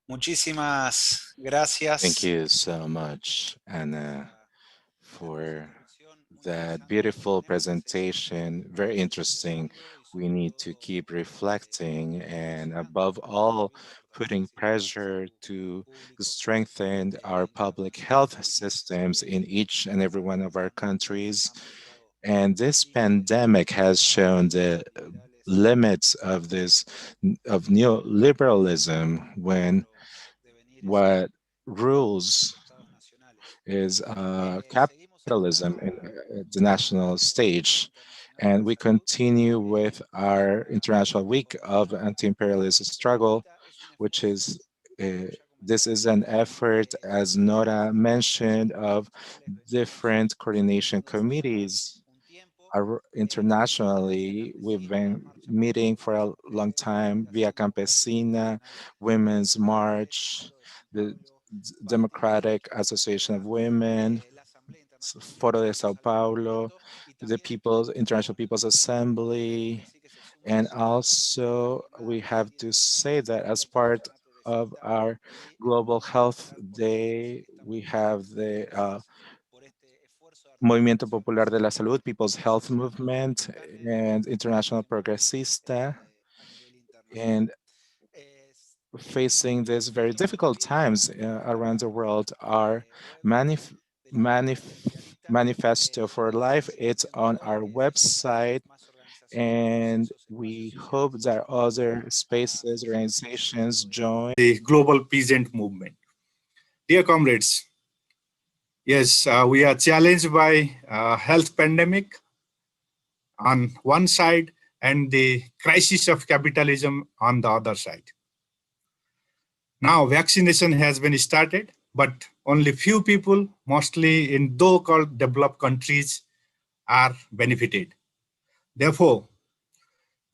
Muchísimas gracias. Thank you so much, Anna, for that beautiful presentation. Very interesting. We need to keep reflecting and, above all, putting pressure to strengthen our public health systems in each and every one of our countries. And this pandemic has shown the limits of of neoliberalism, when what rules is capitalism in the national stage. And we continue with our International Week of Anti-Imperialist Struggle, which is, this is an effort, as Nora mentioned, of different coordination committees. Internationally, we've been meeting for a long time via Campesina, Women's March, the Democratic Association of Women, Foro de Sao Paulo, the International People's Assembly, and also we have to say that as part of our Global Health Day, we have the Movimiento Popular de la Salud, People's Health Movement, and International Progresista. And facing these very difficult times around the world, our manifesto for life, it's on our website, and we hope that other spaces, organizations join the global peasant movement. Dear comrades, Yes, we are challenged by health pandemic on one side and the crisis of capitalism on the other side. Now vaccination has been started, but only few people, mostly in so-called developed countries, are benefited. Therefore,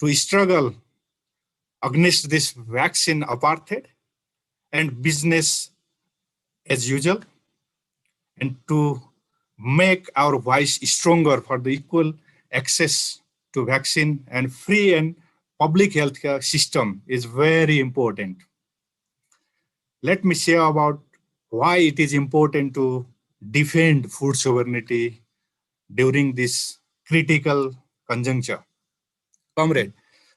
to struggle against this vaccine apartheid and business as usual, and to make our voice stronger for the equal access to vaccine and free and public healthcare system is very important. Let me share about why it is important to defend food sovereignty during this critical conjuncture. Comrade,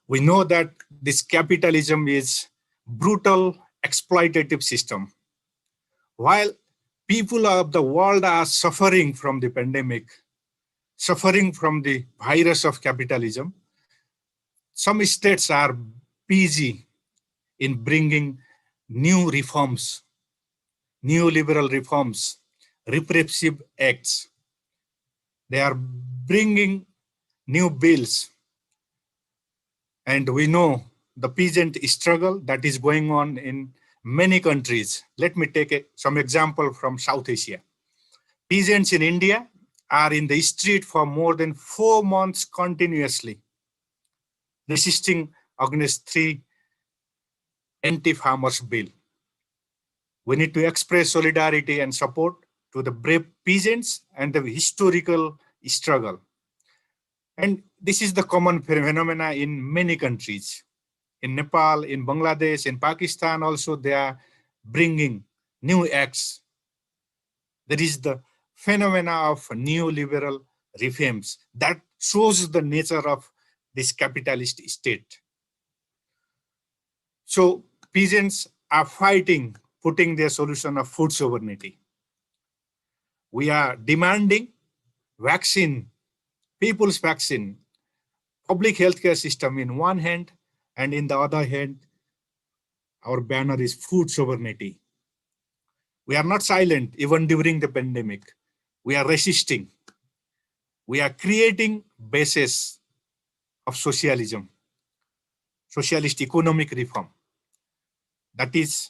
we know that this capitalism is brutal exploitative system. While people of the world are suffering from the pandemic, suffering from the virus of capitalism, some states are busy in bringing new reforms, neoliberal reforms, repressive acts. They are bringing new bills. And we know the peasant struggle that is going on in many countries. Let me take some example from South Asia. Peasants in India are in the street for more than 4 months continuously, resisting against 3 anti-farmers bill. We need to express solidarity and support to the brave peasants and the historical struggle. And this is the common phenomena in many countries. In Nepal, in Bangladesh, in Pakistan also, they are bringing new acts. There is the phenomena of neoliberal reforms that shows the nature of this capitalist state. So peasants are fighting, putting their solution of food sovereignty. We are demanding vaccine, people's vaccine, public healthcare system in one hand, and in the other hand, our banner is food sovereignty. We are not silent even during the pandemic. We are resisting. We are creating bases of socialism, socialist economic reform. That is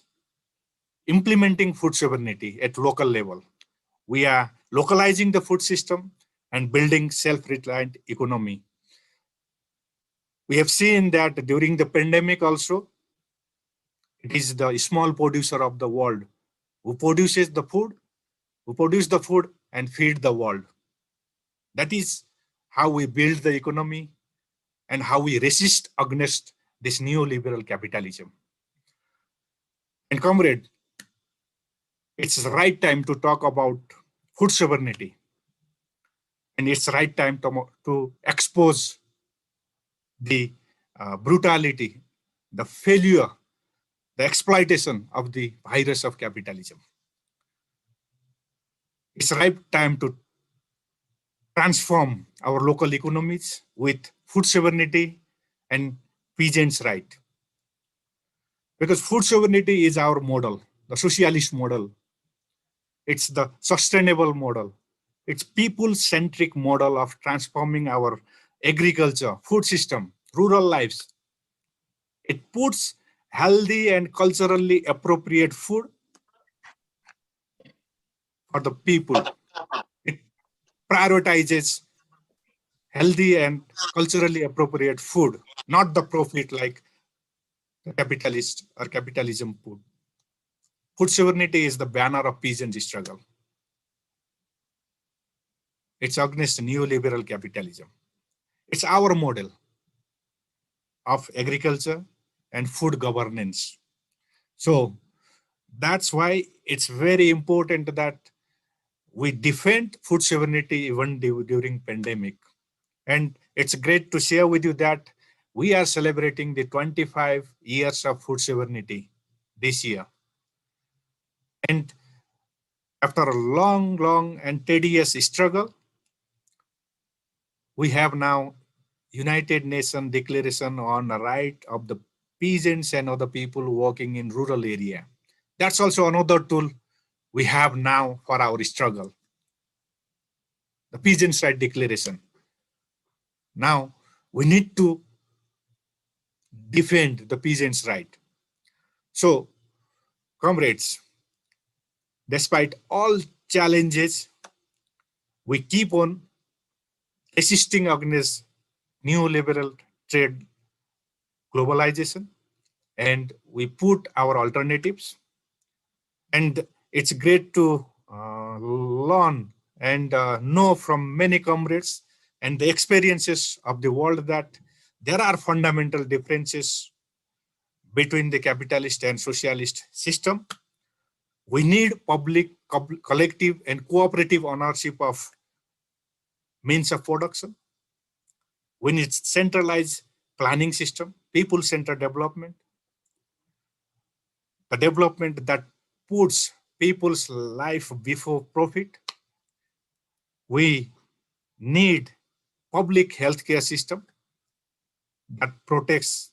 implementing food sovereignty at local level. We are localizing the food system and building self-reliant economy. We have seen that during the pandemic also, it is the small producer of the world who produces the food, who produce the food and feed the world. That is how we build the economy and how we resist against this neoliberal capitalism. And comrade, it's the right time to talk about food sovereignty. And it's the right time to expose the brutality, the failure, the exploitation of the virus of capitalism. It's the right time to transform our local economies with food sovereignty and peasants' right. Because food sovereignty is our model, the socialist model. It's the sustainable model. It's people-centric model of transforming our agriculture, food system, rural lives. It puts healthy and culturally appropriate food for the people. It prioritizes healthy and culturally appropriate food, not the profit like the capitalist or capitalism food. Food sovereignty is the banner of peasant struggle. It's against neoliberal capitalism. It's our model of agriculture and food governance. So that's why it's very important that we defend food sovereignty even during pandemic. And it's great to share with you that we are celebrating the 25 years of food sovereignty this year. And after a long and tedious struggle, we have now United Nations Declaration on the right of the peasants and other people working in rural area. That's also another tool we have now for our struggle. The Peasants' Right Declaration. Now, we need to defend the peasants' right. So, comrades, despite all challenges, we keep on resisting against neoliberal trade globalization, and we put our alternatives. And it's great to learn and know from many comrades and the experiences of the world that there are fundamental differences between the capitalist and socialist system. We need public, collective, and cooperative ownership of means of production. We need centralized planning system, people-centered development, the development that puts people's life before profit. We need public healthcare system that protects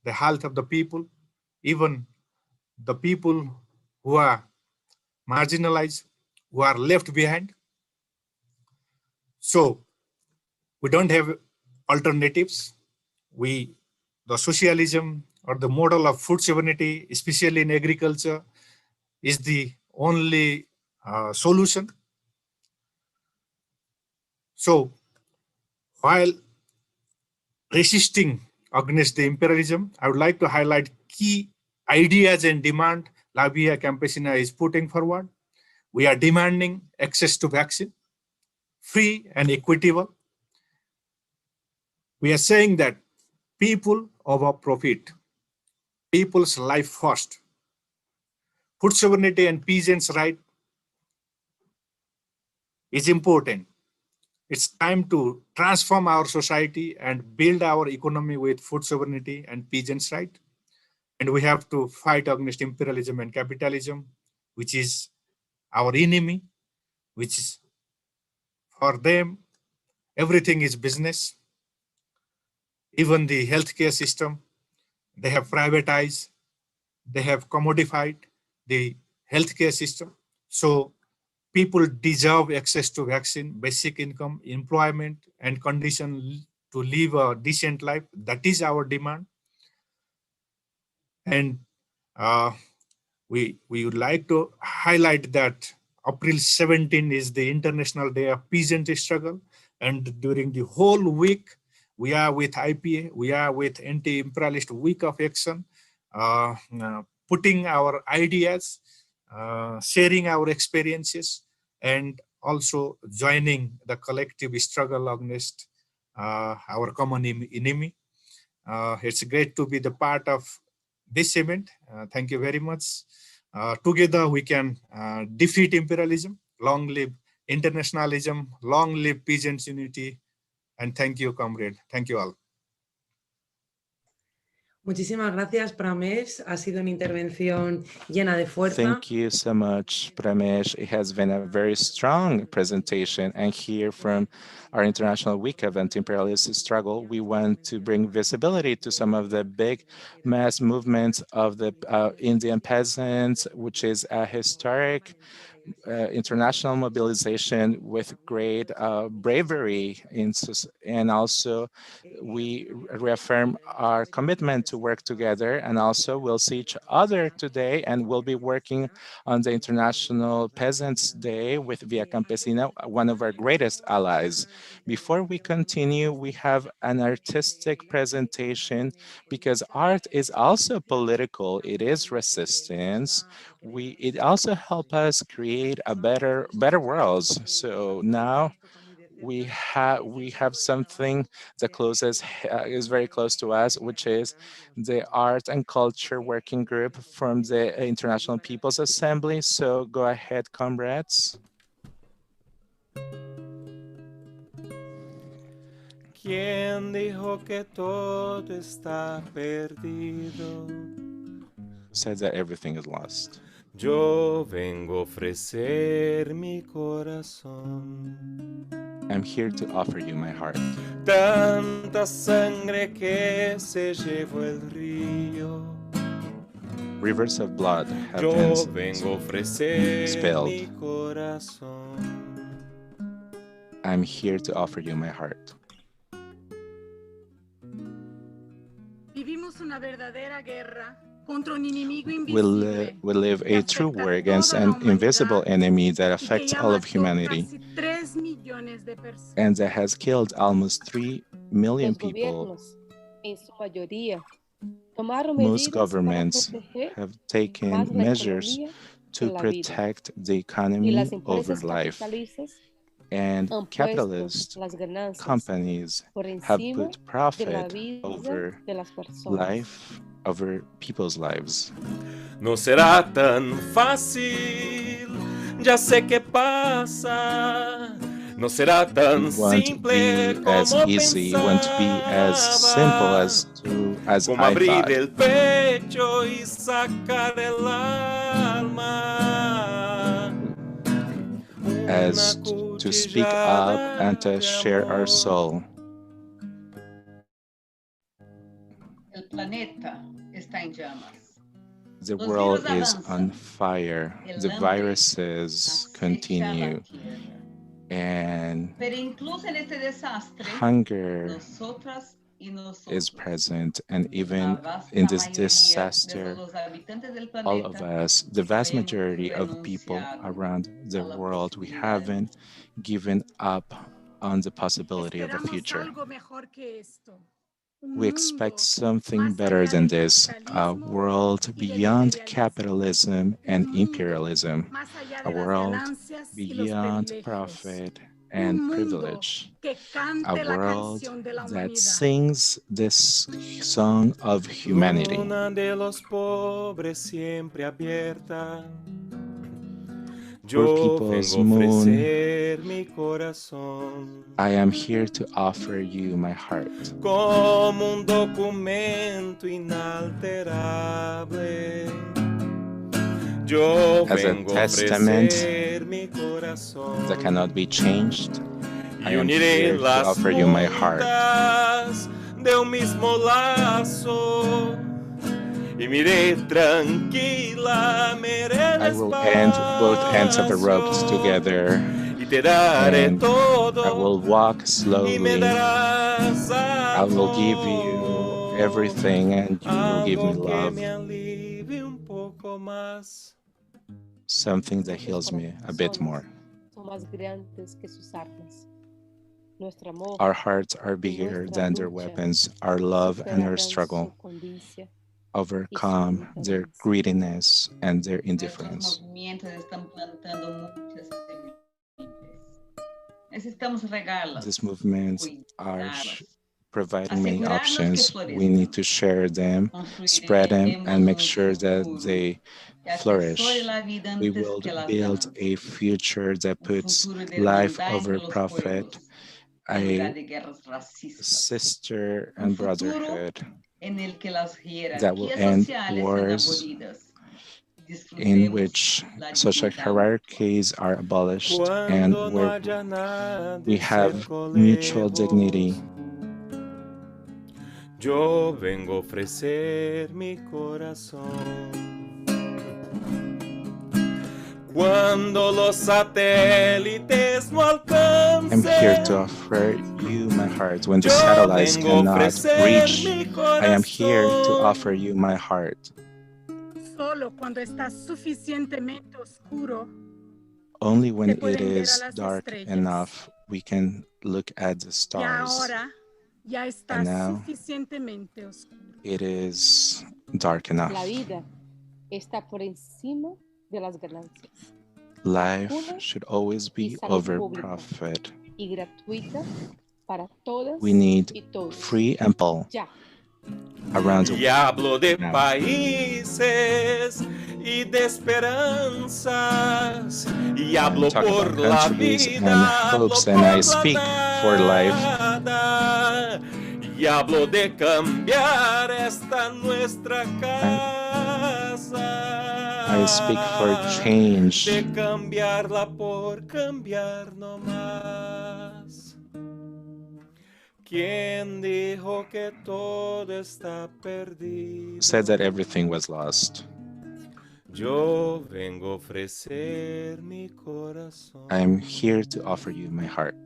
the health of the people, even the people who are marginalized, who are left behind. So we don't have alternatives. The socialism or the model of food sovereignty, especially in agriculture, is the only solution. So while resisting against the imperialism, I would like to highlight key ideas and demand La Via Campesina is putting forward. We are demanding access to vaccine, free and equitable. We are saying that people over profit, people's life first. Food sovereignty and peasants' right is important. It's time to transform our society and build our economy with food sovereignty and peasants' right. And we have to fight against imperialism and capitalism, which is our enemy, which is for them, everything is business. Even the healthcare system, they have privatized, they have commodified the healthcare system. So people deserve access to vaccine, basic income, employment, and condition to live a decent life. That is our demand. And we would like to highlight that April 17 is the International Day of Peasant Struggle. And during the whole week, we are with IPA, we are with Anti-Imperialist Week of Action, putting our ideas, sharing our experiences, and also joining the collective struggle against our common enemy. It's great to be the part of this event. Thank you very much. Together we can defeat imperialism. Long live internationalism, long live peasants' unity. And thank you, comrade. Thank you all. Muchísimas gracias, Pramesh. Ha sido una intervención llena de fuerza. Thank you so much, Pramesh. It has been a very strong presentation. And here from our International Week of Anti-Imperialist Struggle, we want to bring visibility to some of the big mass movements of the Indian peasants, which is a historic international mobilization with great bravery, and also we reaffirm our commitment to work together, and also we'll see each other today, and we'll be working on the International Peasants Day with Via Campesina, one of our greatest allies. Before we continue, we have an artistic presentation because art is also political, it is resistance. It also helps us create a better worlds. So now we have something that is very close to us, which is the Art and Culture Working Group from the International People's Assembly. So go ahead, comrades. ¿Quién dijo que todo está perdido? Said that everything is lost. Yo vengo a ofrecer mi corazón. I'm here to offer you my heart. Tanta sangre que se llevó el río. Rivers of blood have been Yo vengo a ofrecer spilled. mi corazón. I'm here to offer you my heart. Vivimos una verdadera guerra contra un enemigo We invisible live que a true afecta war a against toda la an invisible humanidad enemy that y que affects ya all of mató humanity casi 3 millones de personas. and that has killed almost 3 million Los people. gobiernos, en su mayoría, tomaron Most medidas para governments proteger have taken más la measures economía que to la vida. protect the Y economy las over empresas life. capitalistas And han puesto capitalist las ganancias companies por have encima put de la profit vida over de las personas. life, over people's lives. No será tan fácil, ya sé que pasa. No será tan It won't simple be as como easy, it won't be as simple pensaba. as Como I abrir thought. el pecho y sacar el alma. As to speak up and to share our soul. El planeta está en llamas. The world is on fire. The viruses continue. And Pero incluso en este desastre, hunger nosotras y nosotros, is present. And even la vasta in this mayoría de disaster, los habitantes del all of planeta, us, the vast hemos majority of people renunciado around the a la world, we posibilidad. haven't given up on the possibility of a Esperamos future. algo mejor que esto. Un We mundo expect something más better allá than del this, a capitalismo world y del beyond imperialismo. capitalism and Un mundo imperialism, más allá a de las world ganancias y los beyond privilegios. profit Un and mundo privilege, que a cante la world canción de la that humanidad. sings this song of humanity. Luna de los pobres siempre abierta. Poor Yo people's vengo a moon, ofrecer mi corazón. I am here to offer you my heart. Como un documento inalterable. Yo As a vengo a testament ofrecer mi corazón. that cannot be changed, I Y am uniré here to las offer you my heart. puntas de un mismo lazo. Y miré tranquila, miré I will end both ends of the ropes together, y te daré and todo, I will walk y me slowly. darás I will give you amor, everything, and you will give me algo que love, me alivie un poco más. something that heals me a bit more. Son más grandes que sus armas. Nuestro amor, Our hearts are bigger than their weapons. Our love and our struggle overcome their greediness and their indifference. Nuestros movimientos están plantando muchas semillas. Necesitamos regarlas, These movements are cuidarlas, providing many asegurarnos que options. We florezcan. need to share them, spread them, and make sure that they flourish. We will build a future that puts life over profit, a sister and brotherhood that will end wars, in which social hierarchies are abolished and where we have mutual dignity. Yo vengo a ofrecer mi corazón. Cuando los satélites no alcancen, I'm here to offer you my heart. When the satellites cannot reach, I am here to offer you my heart. Solo cuando está suficientemente oscuro, Only when se it pueden ver a is las dark estrellas. enough, we can look at the Y stars. ahora ya está And now suficientemente oscuro. it is dark enough. La vida está por encima de las ganancias. Life Vacuna should always y be salud over pública profit. y gratuita para todas We need y todos. free and full Ya. around the y hablo de now. países y de esperanzas y hablo Talk por about la countries and vida, hablo hopes, por and I la speak for life. nada y hablo de cambiar esta nuestra casa. I speak for change. De cambiarla por cambiar no más. ¿Quién dijo que todo está perdido? Said that everything was lost. Yo vengo a ofrecer mi corazón. I am here to offer you my heart.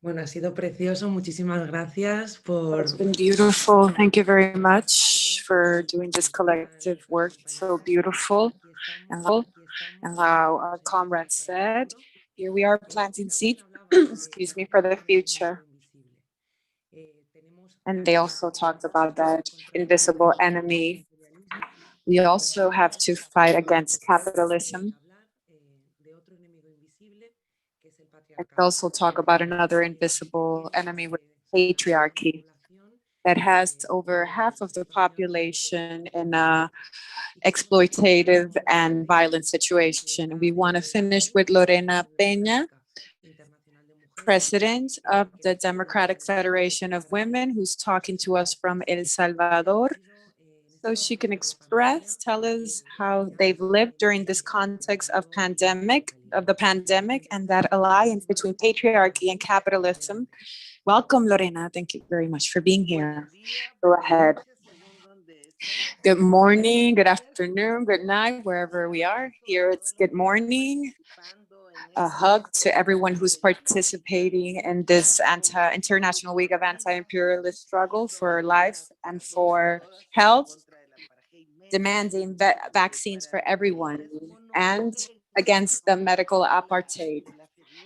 Bueno, ha sido precioso. Muchísimas gracias por... It's been beautiful. Thank you very much for doing this collective work. So beautiful. And how our comrade said, here we are planting seeds, excuse me, for the future. And they also talked about that invisible enemy. We also have to fight against capitalism. And also talk about another invisible enemy with patriarchy that has over half of the population in a exploitative and violent situation. We want to finish with Lorena Peña, president of the Democratic Federation of Women, who's talking to us from El Salvador. So she can tell us how they've lived during this context of the pandemic, and that alliance between patriarchy and capitalism. Welcome, Lorena. Thank you very much for being here. Go ahead. Good morning, good afternoon, good night, wherever we are. Here it's good morning. A hug to everyone who's participating in this International Week of Anti-Imperialist Struggle for Life and for Health, demanding vaccines for everyone and against the medical apartheid.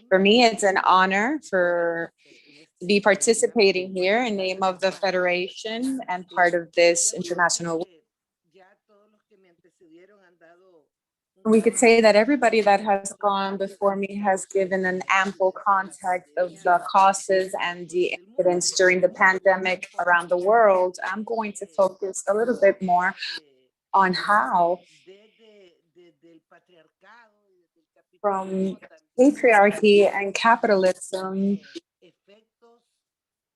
For me, it's an honor to be participating here in the name of the Federation and part of this international week. We could say that everybody that has gone before me has given an ample context of the causes and the incidents during the pandemic around the world. I'm going to focus a little bit more on how, from patriarchy and capitalism,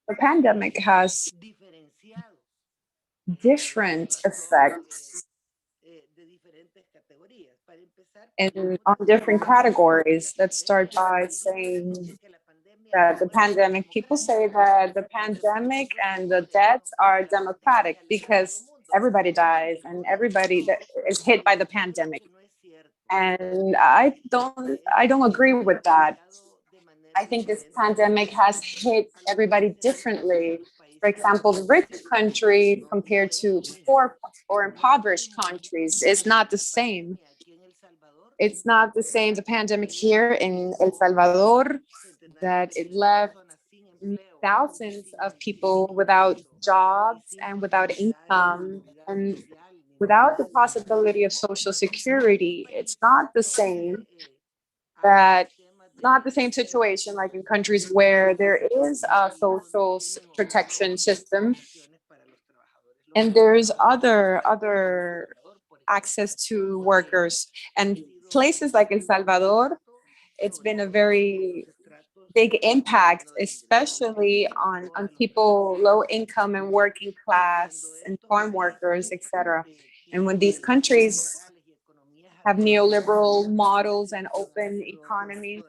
the pandemic has different effects on different categories. Let's start by saying that the pandemic, people say that the pandemic and the deaths are democratic because everybody dies and everybody that is hit by the pandemic. And I don't agree with that. I think this pandemic has hit everybody differently. For example, the rich country compared to poor or impoverished countries is not the same. It's not the same. The pandemic here in El Salvador, that it left thousands of people without jobs and without income and without the possibility of social security. It's not the same situation like in countries where there is a social protection system and there's other access to workers. And places like El Salvador, it's been a very big impact, especially on people low income and working class and farm workers, etc. And when these countries have neoliberal models and open economies,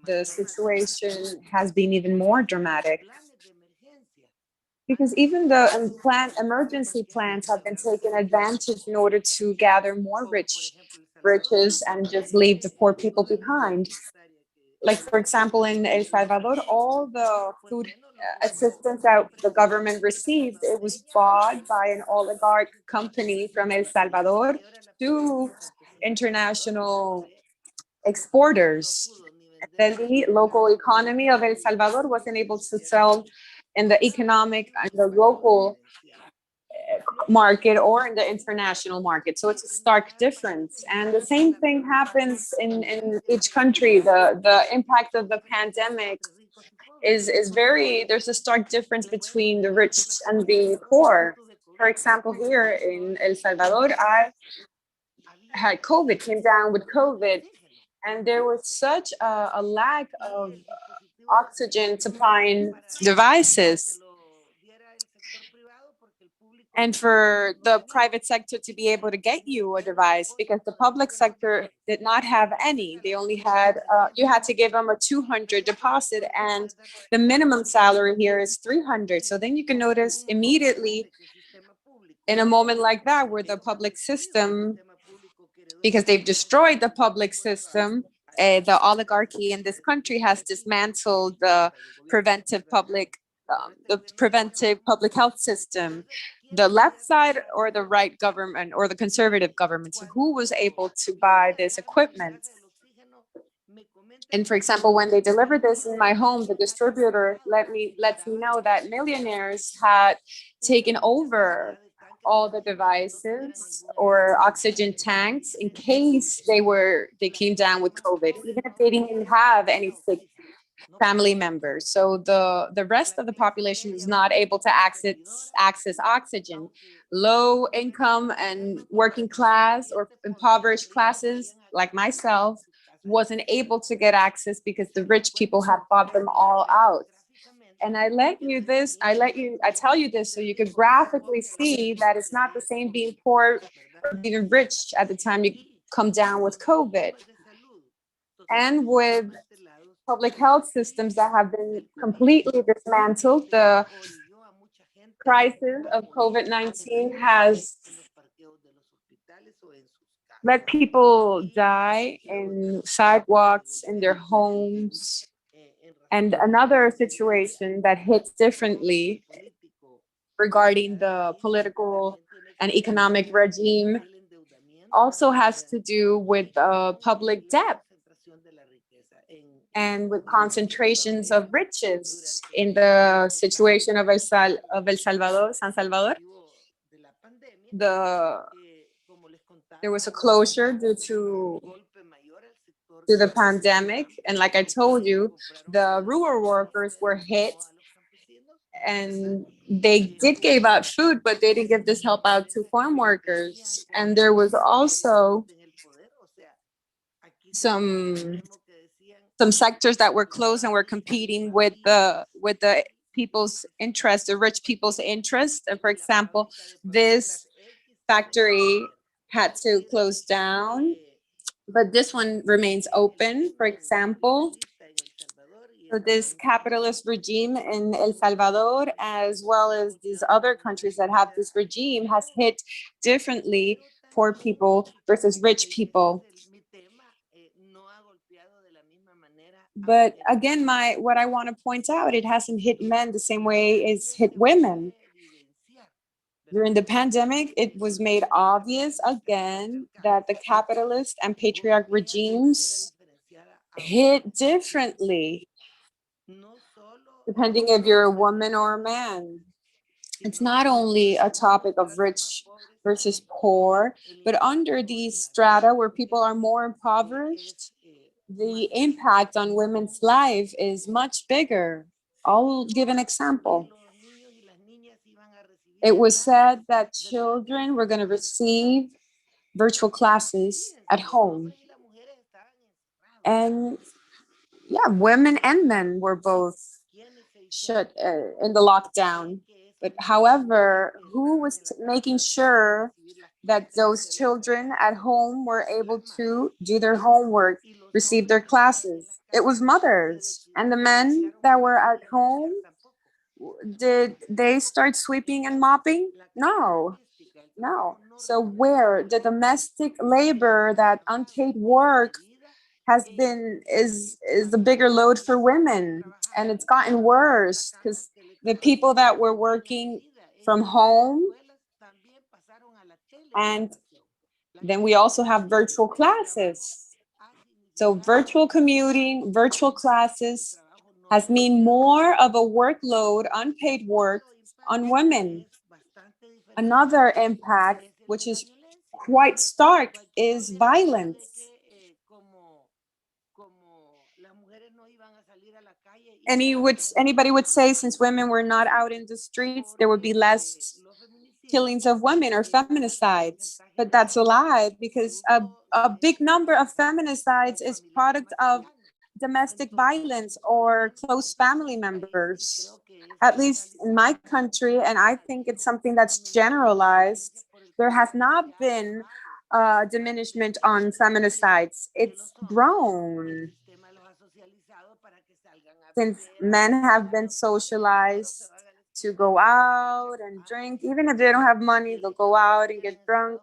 the situation has been even more dramatic. Because even the emergency plans have been taken advantage in order to gather more riches and just leave the poor people behind. Like, for example, in El Salvador, all the food assistance that the government received, it was bought by an oligarch company from El Salvador to international exporters. The local economy of El Salvador wasn't able to sell in the economic and the local market or in the international market. So it's a stark difference. And the same thing happens in each country. The impact of the pandemic is very, there's a stark difference between the rich and the poor. For example, here in El Salvador, I had COVID, came down with COVID, and there was such a lack of oxygen supplying devices. and for the private sector to be able to get you a device, because the public sector did not have any. They only had, you had to give them a 200 deposit, and the minimum salary here is 300. So then you can notice immediately in a moment like that where the public system, because they've destroyed the public system, the oligarchy in this country has dismantled the preventive public health system. The left side or the right government or the conservative government. So who was able to buy this equipment? And for example, when they delivered this in my home, the distributor lets me know that millionaires had taken over all the devices or oxygen tanks in case they came down with COVID, even if they didn't have any sick family members. So the rest of the population was not able to access oxygen. Low income and working class or impoverished classes like myself wasn't able to get access because the rich people had bought them all out. And I tell you this so you could graphically see that it's not the same being poor or being rich at the time you come down with COVID. And with public health systems that have been completely dismantled, the crisis of COVID-19 has let people die in sidewalks, in their homes. And another situation that hits differently regarding the political and economic regime also has to do with public debt and with concentrations of riches in the situation of El Salvador, San Salvador. There was a closure due to the pandemic. And like I told you, the rural workers were hit and they did give out food, but they didn't give this help out to farm workers. And there was also some sectors that were closed and were competing with the people's interest, the rich people's interest. And for example, this factory had to close down, but this one remains open, for example. So this capitalist regime in El Salvador, as well as these other countries that have this regime, has hit differently poor people versus rich people. But again, what I want to point out, it hasn't hit men the same way it's hit women. During the pandemic, it was made obvious again that the capitalist and patriarch regimes hit differently, depending if you're a woman or a man. It's not only a topic of rich versus poor, but under these strata where people are more impoverished, the impact on women's life is much bigger. I'll give an example. It was said that children were going to receive virtual classes at home. And yeah, women and men were both shut in the lockdown. But however, who was making sure that those children at home were able to do their homework, receive their classes? It was mothers. And the men that were at home, did they start sweeping and mopping? No. So where the domestic labor, that unpaid work is the bigger load for women. And it's gotten worse because the people that were working from home, and then we also have virtual classes. So virtual commuting, virtual classes has mean more of a workload, unpaid work on women. Another impact, which is quite stark, is violence. Anybody would say, since women were not out in the streets, there would be less killings of women or feminicides. But that's a lie, because a big number of feminicides is product of domestic violence or close family members. at least in my country, and I think it's something that's generalized, there has not been diminishment on feminicides. It's grown since men have been socialized to go out and drink. Even if they don't have money, they'll go out and get drunk.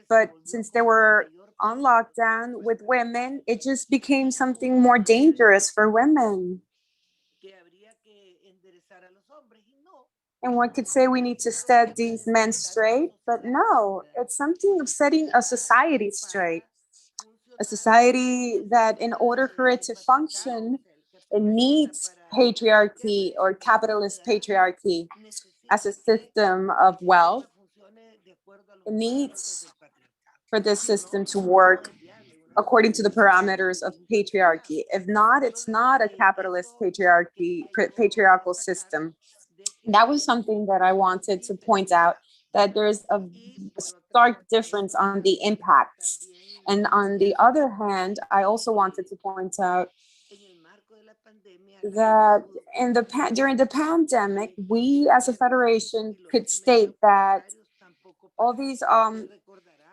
But since they were on lockdown with women, it just became something more dangerous for women. And one could say we need to set these men straight, but no, it's something of setting a society straight. A society that, in order for it to function, it needs patriarchy or capitalist patriarchy as a system of wealth. It needs for this system to work according to the parameters of patriarchy. If not, it's not a capitalist patriarchal system. That was something that I wanted to point out, that there's a stark difference on the impacts. And on the other hand, I also wanted to point out that during the pandemic, we as a federation could state that all these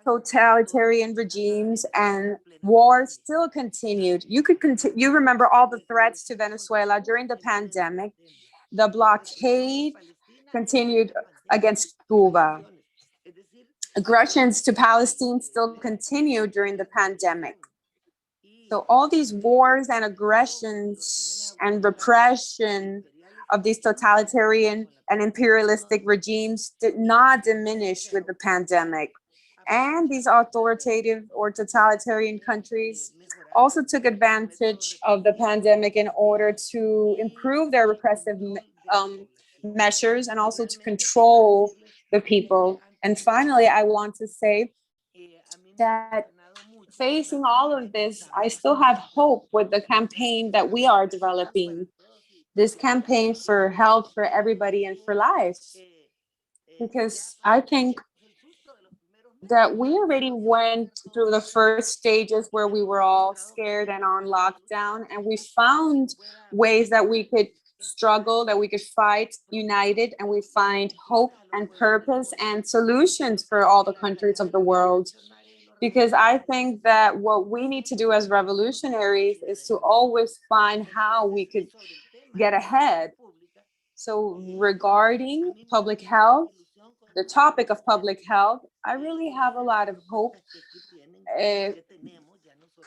totalitarian regimes and wars still continued. You remember all the threats to Venezuela during the pandemic. The blockade continued against Cuba. Aggressions to Palestine still continued during the pandemic. So all these wars and aggressions and repression of these totalitarian and imperialistic regimes did not diminish with the pandemic. And these authoritative or totalitarian countries also took advantage of the pandemic in order to improve their repressive measures and also to control the people. And finally, I want to say that facing all of this, I still have hope with the campaign that we are developing, this campaign for health for everybody and for life. Because I think that we already went through the first stages where we were all scared and on lockdown, and we found ways that we could struggle, that we could fight united, and we find hope and purpose and solutions for all the countries of the world. Because I think that what we need to do as revolutionaries is to always find how we could get ahead. So regarding public health, the topic of public health, I really have a lot of hope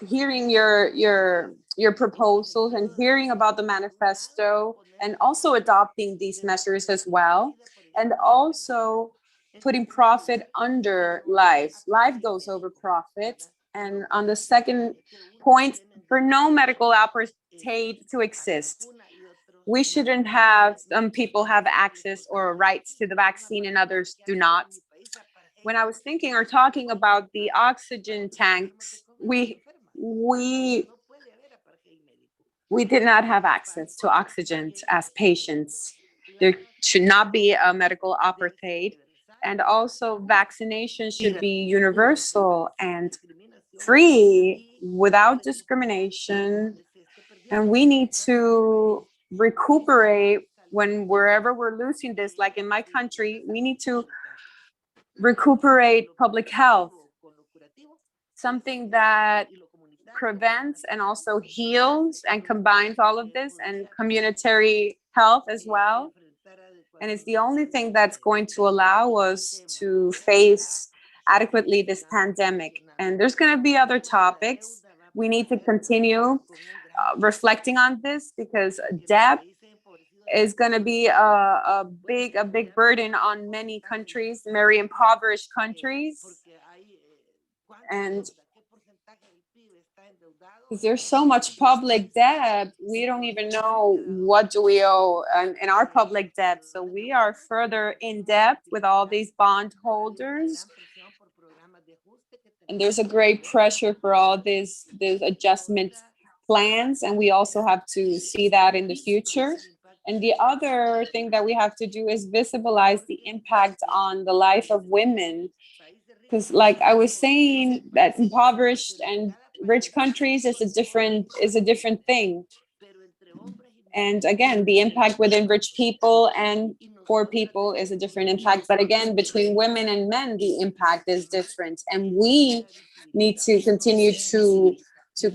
hearing your proposals and hearing about the manifesto and also adopting these measures as well. And also putting profit under life. Life goes over profit. And on the second point, for no medical apartheid to exist. We shouldn't have some people have access or rights to the vaccine and others do not. When I was thinking or talking about the oxygen tanks, we did not have access to oxygen as patients. There should not be a medical apartheid. And also vaccination should be universal and free without discrimination. And we need to recuperate wherever we're losing this, like in my country, we need to recuperate public health, something that prevents and also heals and combines all of this, and communitary health as well. And it's the only thing that's going to allow us to face adequately this pandemic. And there's going to be other topics. We need to continue reflecting on this, because debt is going to be a big burden on many countries, very impoverished countries. And there's so much public debt, we don't even know what do we owe in our public debt. So we are further in debt with all these bond holders. And there's a great pressure for all these adjustment plans. And we also have to see that in the future. And the other thing that we have to do is visibilize the impact on the life of women. Because like I was saying, that impoverished and rich countries is a different thing. And again, the impact within rich people and poor people is a different impact. But again, between women and men, the impact is different. And we need to continue to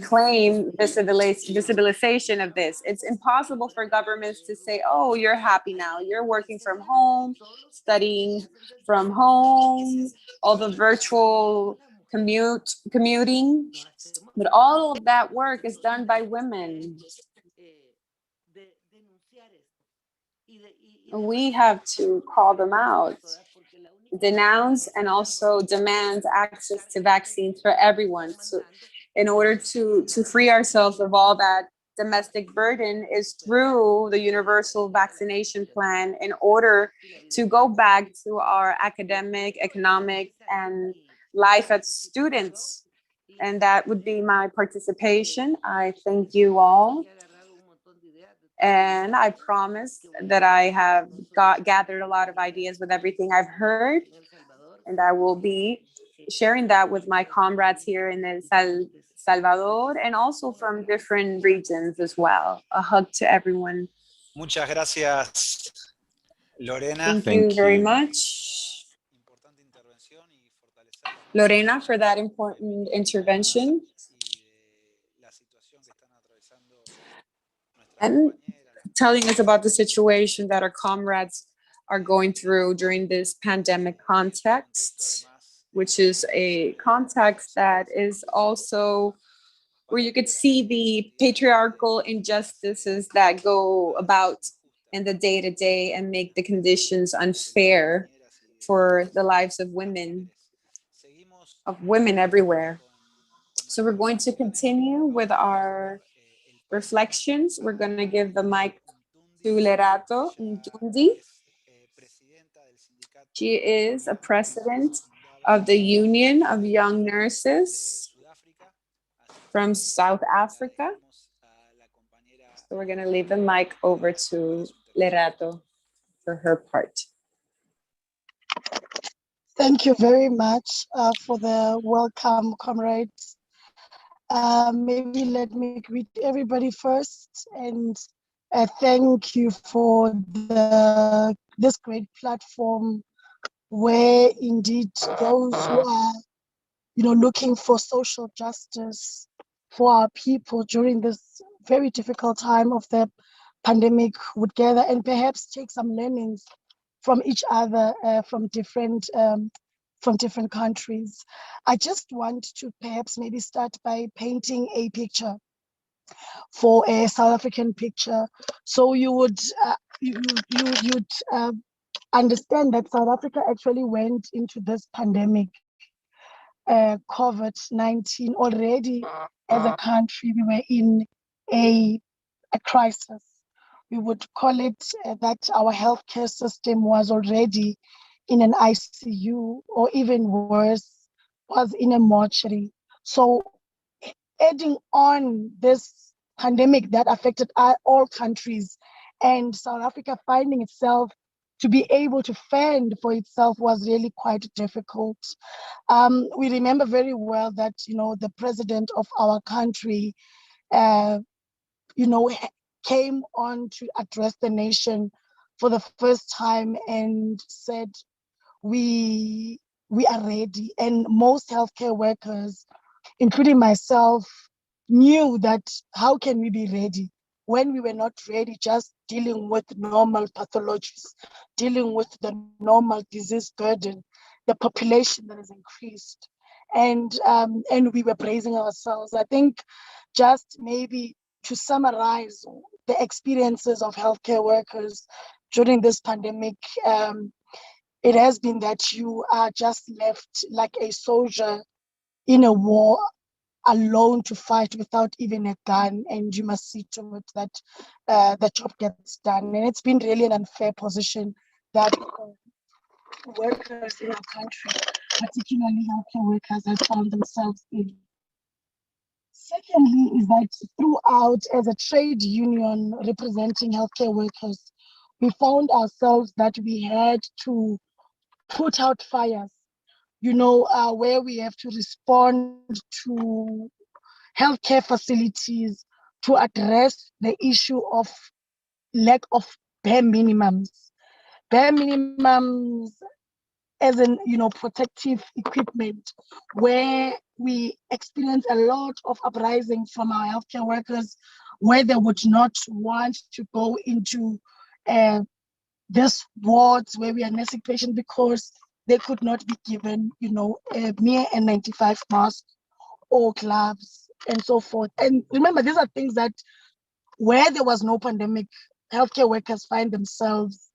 claim visibilization of this. It's impossible for governments to say, oh, you're happy now. You're working from home, studying from home, all the virtual commuting. But all of that work is done by women. We have to call them out, denounce, and also demand access to vaccines for everyone. So in order to free ourselves of all that domestic burden is through the universal vaccination plan in order to go back to our academic, economic, and life as students. And that would be my participation. I thank you all. And I promise that I have gathered a lot of ideas with everything I've heard. And I will be sharing that with my comrades here in El Salvador and also from different regions as well. A hug to everyone. Muchas gracias, Lorena. Thank you very much, Lorena, for that important intervention. And telling us about the situation that our comrades are going through during this pandemic context, which is a context that is also where you could see the patriarchal injustices that go about in the day-to-day and make the conditions unfair for the lives of women everywhere. So we're going to continue with our reflections. We're going to give the mic to Lerato Ntundi. She is a president of the Union of Young Nurses from South Africa. So we're going to leave the mic over to Lerato for her part. Thank you very much for the welcome, comrades. Maybe let me greet everybody first and thank you for this great platform where indeed those who are looking for social justice for our people during this very difficult time of the pandemic would gather and perhaps take some learnings from each other from different countries. I just want to perhaps maybe start by painting a picture for a South African picture, so you would understand that South Africa actually went into this pandemic, COVID-19, already as a country. We were in a crisis. We would call it that our healthcare system was already in an ICU, or even worse, was in a mortuary. So adding on this pandemic that affected all countries, and South Africa finding itself to be able to fend for itself was really quite difficult. We remember very well that, the president of our country, came on to address the nation for the first time and said, we are ready. And most healthcare workers, including myself, knew that how can we be ready when we were not ready, just dealing with normal pathologies, dealing with the normal disease burden, the population that has increased. And we were bracing ourselves. I think just maybe to summarize the experiences of healthcare workers during this pandemic, it has been that you are just left like a soldier in a war, alone to fight without even a gun, and you must see to it that the job gets done. And it's been really an unfair position that workers in our country, particularly healthcare workers, have found themselves in. Secondly, is that throughout, as a trade union representing healthcare workers, we found ourselves that we had to put out fires, where we have to respond to healthcare facilities to address the issue of lack of bare minimums. Bare minimums as in, protective equipment, where we experience a lot of uprising from our healthcare workers, where they would not want to go into this wards where we are nursing patients because they could not be given, a mere N95 mask or gloves and so forth. And remember, these are things that where there was no pandemic, healthcare workers find themselves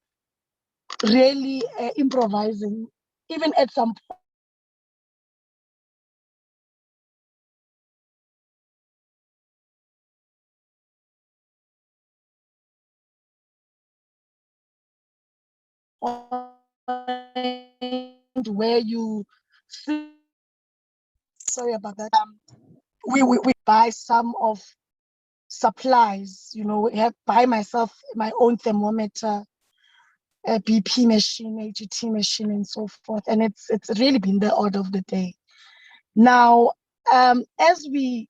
really improvising, even at some point where you see, sorry about that, we buy some of supplies, buy myself my own thermometer, a BP machine, AGT machine, and so forth. And it's really been the order of the day. Now, as we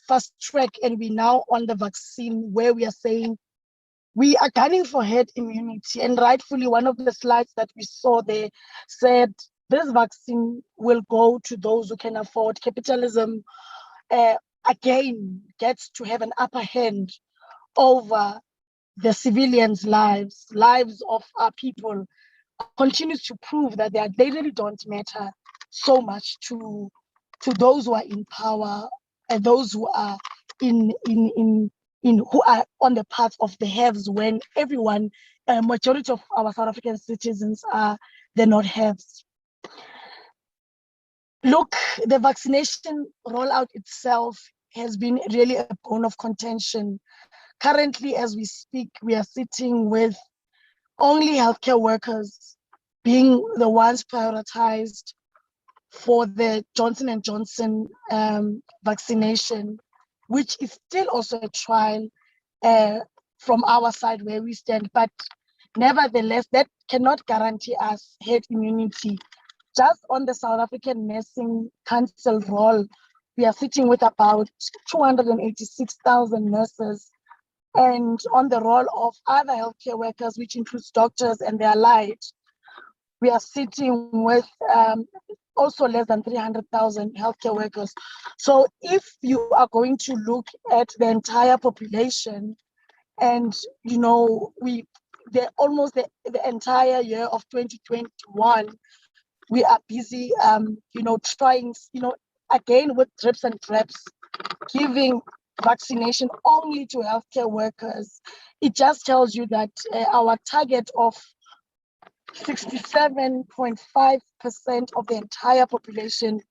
fast track and we now on the vaccine, where we are saying we are gunning for herd immunity, and rightfully one of the slides that we saw there said this vaccine will go to those who can afford. Capitalism again gets to have an upper hand over the civilians' lives of our people, continues to prove that they really don't matter so much to those who are in power and those who are in who are on the path of the haves, when everyone, a majority of our South African citizens they're not haves. Look, the vaccination rollout itself has been really a bone of contention. Currently, as we speak, we are sitting with only healthcare workers being the ones prioritized for the Johnson & Johnson vaccination, which is still also a trial from our side where we stand. But nevertheless, that cannot guarantee us herd immunity. Just on the South African Nursing Council roll, we are sitting with about 286,000 nurses. And on the role of other healthcare workers, which includes doctors and their allied, we are sitting with also less than 300,000 healthcare workers. So if you are going to look at the entire population, and almost the entire year of 2021, we are busy, trying, again with drips and drabs, giving vaccination only to healthcare workers. It just tells you that our target of 67.5% of the entire population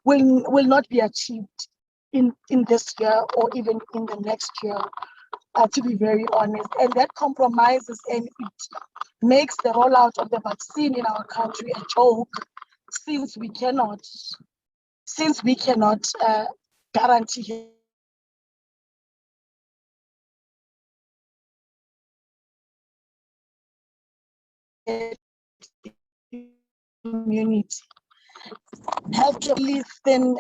will not be achieved in this year or even in the next year, to be very honest. And that compromises and it makes the rollout of the vaccine in our country a joke, since we cannot guarantee immunity. Healthcare is thin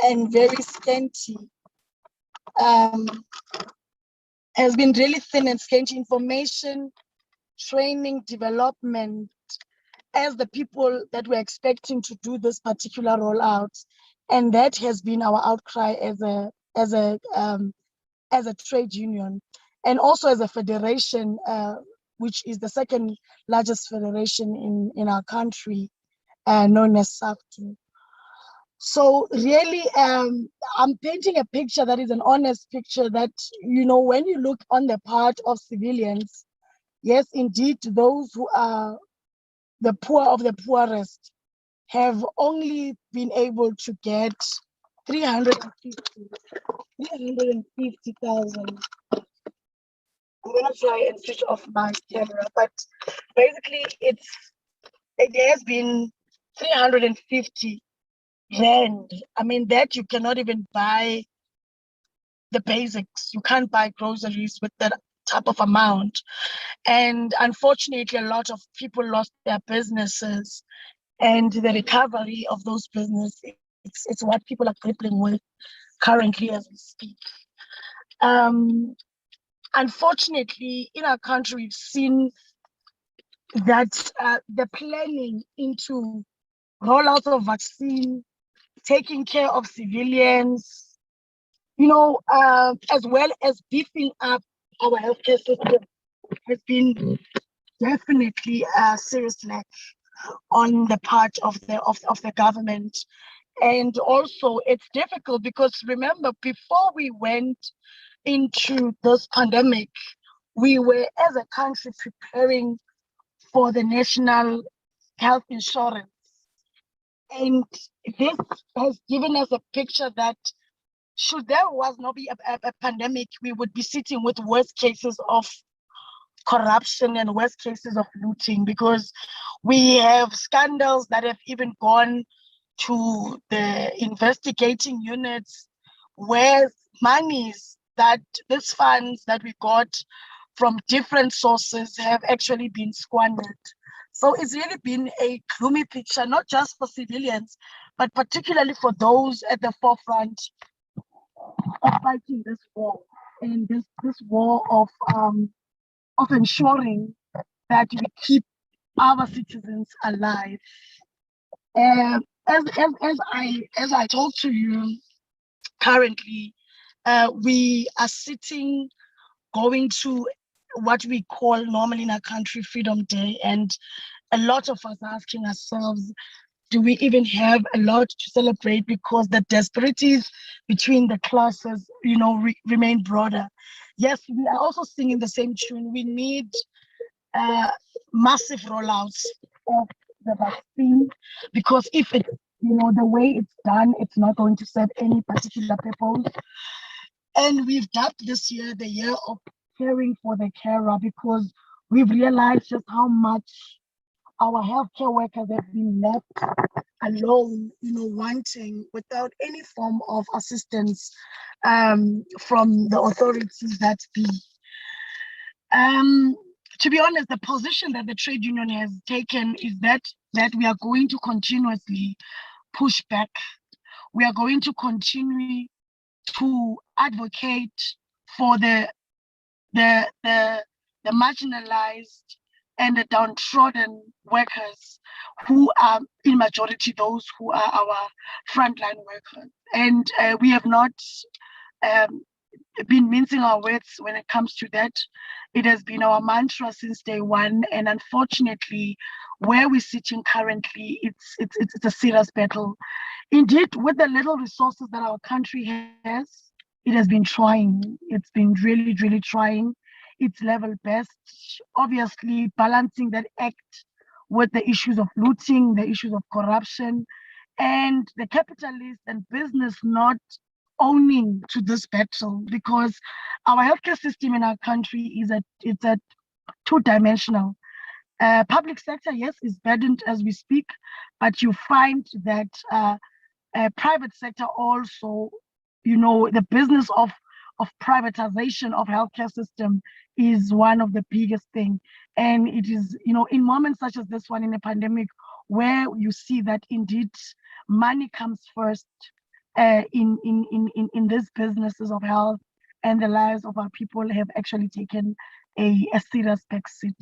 and very scanty, has been really thin and scanty. Information, training, development, as the people that we're expecting to do this particular rollout. And that has been our outcry as a trade union, and also as a federation, which is the second largest federation in our country, known as SAFTU. So really, I'm painting a picture that is an honest picture that, when you look on the part of civilians, yes, indeed, those who are the poor of the poorest have only been able to get 350,000. I'm gonna try and switch off my camera, but basically it has been 350 rand. I mean, that you cannot even buy the basics. You can't buy groceries with that type of amount. And unfortunately, a lot of people lost their businesses, and the recovery of those businesses, it's what people are grappling with currently as we speak. unfortunately, in our country, we've seen that the planning into rollout of vaccine, taking care of civilians, as well as beefing up our healthcare system has been definitely a serious lack on the part of the government. And also it's difficult because remember, before we went into this pandemic, we were as a country preparing for the national health insurance. And this has given us a picture that should there was not be a pandemic, we would be sitting with worst cases of corruption and worst cases of looting, because we have scandals that have even gone to the investigating units where monies that these funds that we got from different sources have actually been squandered. So it's really been a gloomy picture, not just for civilians, but particularly for those at the forefront of fighting this war, and this war of ensuring that we keep our citizens alive. As I talk to you currently, we are sitting, going to what we call normally in our country Freedom Day, and a lot of us are asking ourselves, do we even have a lot to celebrate, because the disparities between the classes, remain broader. Yes, we are also singing the same tune. We need massive rollouts of the vaccine, because if it, the way it's done, it's not going to serve any particular purpose. And we've dubbed this year the year of caring for the carer, because we've realized just how much our healthcare workers have been left alone, wanting, without any form of assistance from the authorities that be. To be honest, the position that the trade union has taken is that we are going to continuously push back. We are going to continue to advocate for the marginalized and the downtrodden workers, who are in majority those who are our frontline workers. And we have not been mincing our words when it comes to that. It has been our mantra since day one, and unfortunately, where we're sitting currently, it's a serious battle. Indeed, with the little resources that our country has, it has been trying. It's been really, really trying its level best. Obviously, balancing that act with the issues of looting, the issues of corruption, and the capitalist and business not owning to this battle, because our healthcare system in our country it's a two-dimensional. Public sector, yes, is burdened as we speak, but you find that private sector also, the business of privatization of healthcare system is one of the biggest thing. And it is, in moments such as this one in a pandemic, where you see that indeed money comes first in these businesses of health, and the lives of our people have actually taken a serious backseat.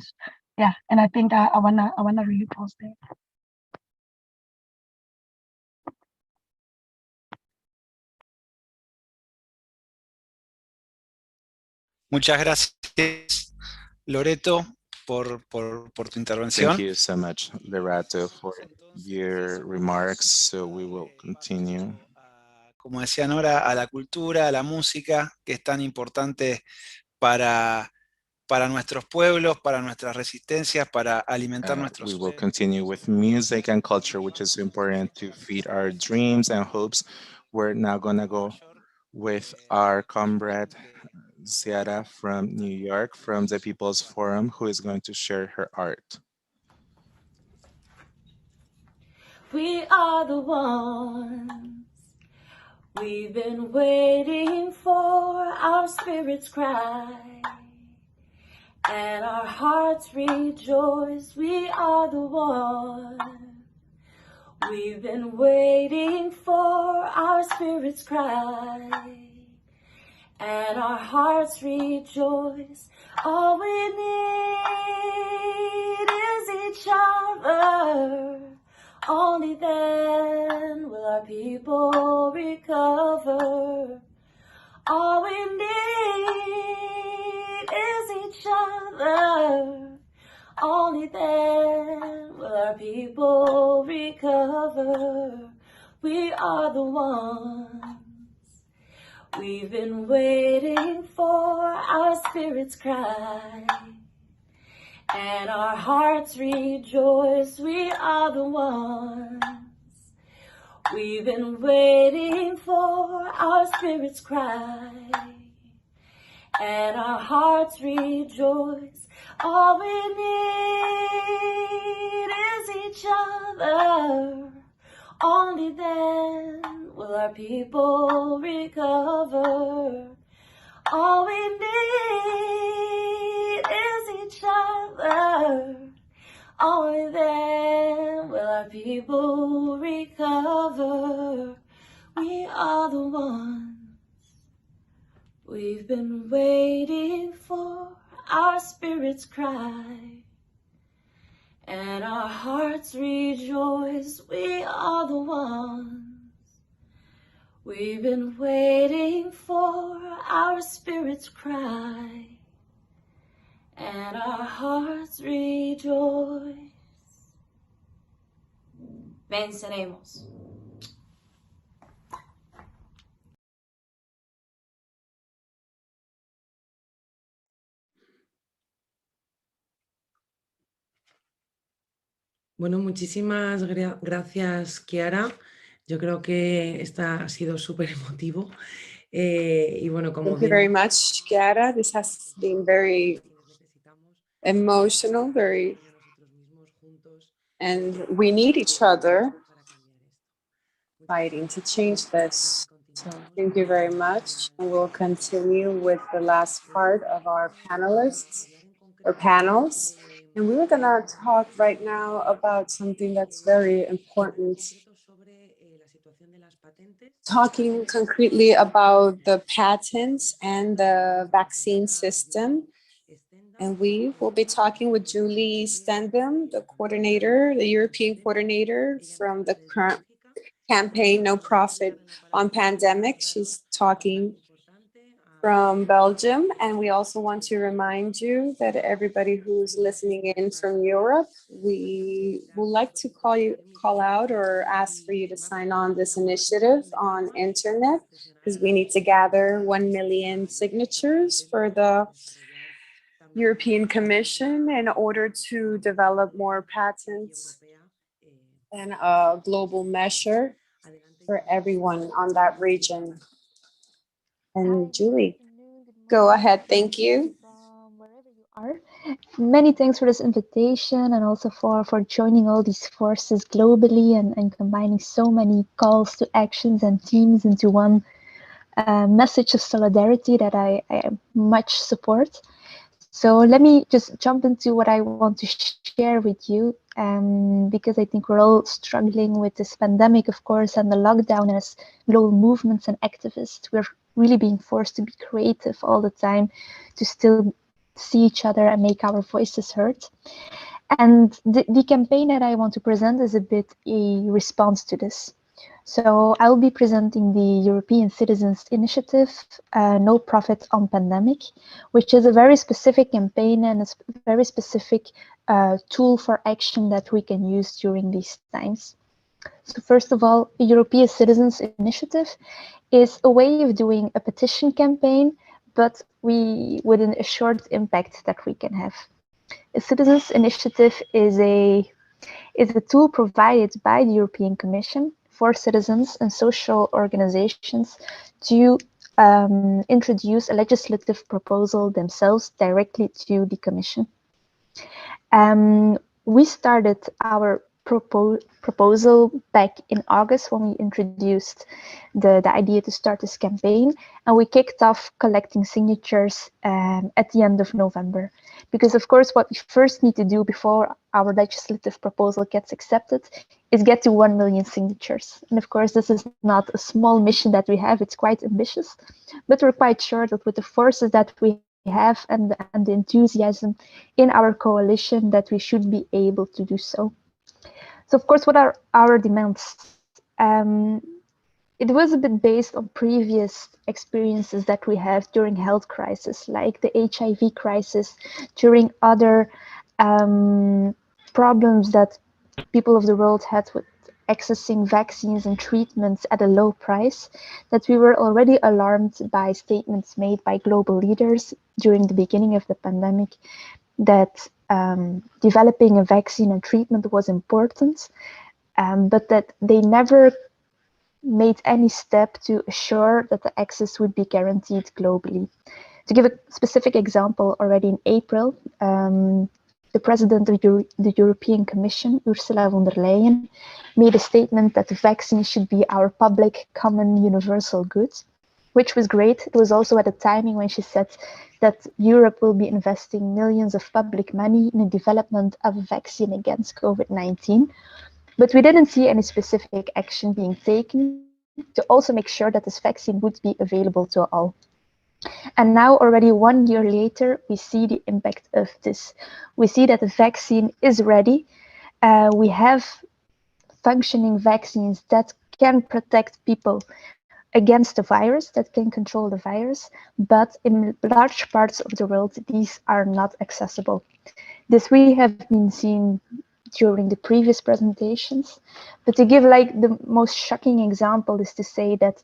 Yeah, and I think I wanna really pause there. Muchas gracias, Loreto, por tu intervención. Thank you so much, Loreto, for your remarks. So we will continue. Como decía Nora, a la cultura, a la música, que es tan importante para nuestros pueblos, para nuestras resistencias, para alimentar nuestros We will continue with music and culture, which is important to feed our dreams and hopes. We're now gonna go with our comrade Ciara from New York, from the People's Forum, who is going to share her art. We are the ones we've been waiting for, our spirits cry and our hearts rejoice. We are the ones we've been waiting for, our spirits cry and our hearts rejoice. All we need is each other. Only then will our people recover. All we need is each other. Only then will our people recover. We are the ones we've been waiting for. Our spirits cry and our hearts rejoice. We are the ones we've been waiting for. Our spirits cry and our hearts rejoice. All we need is each other. Only then will our people recover. All we need is each other. Only then will our people recover. We are the ones we've been waiting for. Our spirits cry and our hearts rejoice. We are the ones we've been waiting for. Our spirits cry and our hearts rejoice. Venceremos. Bueno, muchísimas gracias, Chiara. Yo creo que esta ha sido súper emotivo. Y bueno, como Thank you very much, Chiara. This has been very emotional, and we need each other fighting to change this. So thank you very much. And we'll continue with the last part of our panelists or panels. And we're going to talk right now about something that's very important. Talking concretely about the patents and the vaccine system. And we will be talking with Julie Stenbom, the coordinator, the European coordinator from the current campaign No Profit on Pandemic. She's talking from Belgium. And we also want to remind you that everybody who's listening in from Europe, we would like to call out or ask for you to sign on this initiative on internet, because we need to gather 1 million signatures for the European Commission in order to develop more patents and a global measure for everyone on that region. And Julie, go ahead. Thank you. Many thanks for this invitation, and also for joining all these forces globally and combining so many calls to actions and teams into one message of solidarity that I much support. So let me just jump into what I want to share with you, because I think we're all struggling with this pandemic, of course, and the lockdown. As global movements and activists, we're really being forced to be creative all the time to still see each other and make our voices heard. And the campaign that I want to present is a bit a response to this. So I'll be presenting the European Citizens Initiative, No Profit on Pandemic, which is a very specific campaign and a very specific tool for action that we can use during these times. So first of all, the European Citizens Initiative is a way of doing a petition campaign, but with an assured impact that we can have. A Citizens Initiative is a tool provided by the European Commission for citizens and social organizations to introduce a legislative proposal themselves directly to the Commission. We started our proposal back in August when we introduced the idea to start this campaign, and we kicked off collecting signatures at the end of November. Because of course, what we first need to do before our legislative proposal gets accepted is get to 1 million signatures. And of course, this is not a small mission that we have, it's quite ambitious, but we're quite sure that with the forces that we have and the enthusiasm in our coalition that we should be able to do so. So of course, what are our demands? It was a bit based on previous experiences that we have during health crisis, like the HIV crisis, during other problems that people of the world had with accessing vaccines and treatments at a low price, that we were already alarmed by statements made by global leaders during the beginning of the pandemic that developing a vaccine and treatment was important, but that they never made any step to assure that the access would be guaranteed globally. To give a specific example, already in April, the President of the European Commission, Ursula von der Leyen, made a statement that the vaccine should be our public, common, universal good, which was great. It was also at a timing when she said that Europe will be investing millions of public money in the development of a vaccine against COVID-19. But we didn't see any specific action being taken to also make sure that this vaccine would be available to all. And now already 1 year later, we see the impact of this. We see that the vaccine is ready. We have functioning vaccines that can protect people against the virus, that can control the virus, but in large parts of the world, these are not accessible. This we have been seeing during the previous presentations, but to give like the most shocking example is to say that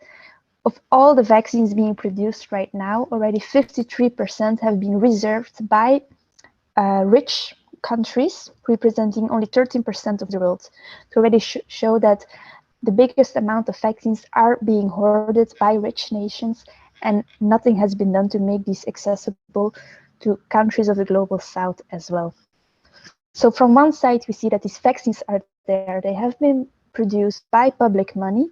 of all the vaccines being produced right now, already 53% have been reserved by rich countries, representing only 13% of the world, to already show that the biggest amount of vaccines are being hoarded by rich nations, and nothing has been done to make these accessible to countries of the global south as well. So from one side, we see that these vaccines are there. They have been produced by public money,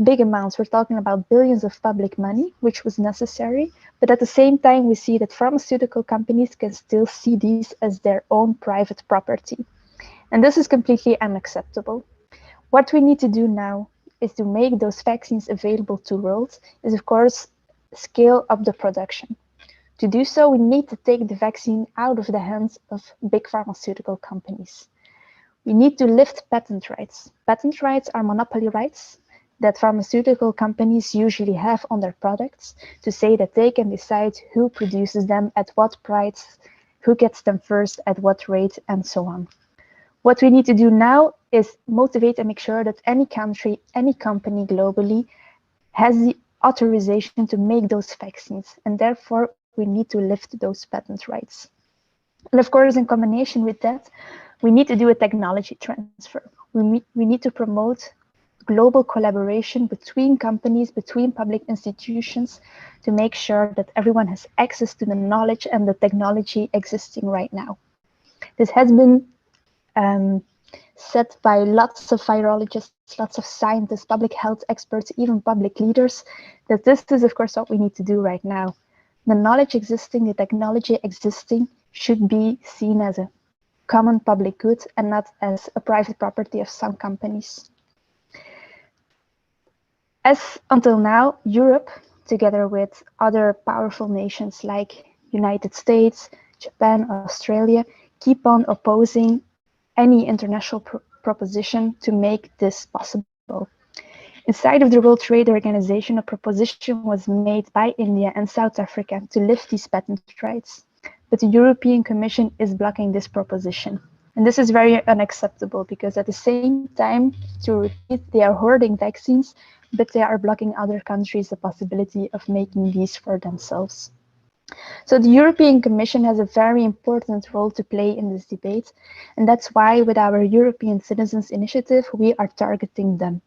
big amounts. We're talking about billions of public money, which was necessary. But at the same time, we see that pharmaceutical companies can still see these as their own private property. And this is completely unacceptable. What we need to do now is to make those vaccines available to the world, is of course, scale up the production. To do so, we need to take the vaccine out of the hands of big pharmaceutical companies. We need to lift patent rights. Patent rights are monopoly rights that pharmaceutical companies usually have on their products to say that they can decide who produces them, at what price, who gets them first, at what rate, and so on. What we need to do now is motivate and make sure that any country, any company globally has the authorization to make those vaccines, and therefore we need to lift those patent rights. And of course, in combination with that, we need to do a technology transfer. We need to promote global collaboration between companies, between public institutions, to make sure that everyone has access to the knowledge and the technology existing right now. This has been said by lots of virologists, lots of scientists, public health experts, even public leaders, that this is of course what we need to do right now. The knowledge existing, the technology existing should be seen as a common public good and not as a private property of some companies. As until now, Europe, together with other powerful nations like United States, Japan, Australia, keep on opposing any international proposition to make this possible. Inside of the World Trade Organization, a proposition was made by India and South Africa to lift these patent rights. But the European Commission is blocking this proposition. And this is very unacceptable because at the same time, to repeat, they are hoarding vaccines, but they are blocking other countries the possibility of making these for themselves. So the European Commission has a very important role to play in this debate. And that's why with our European Citizens Initiative, we are targeting them.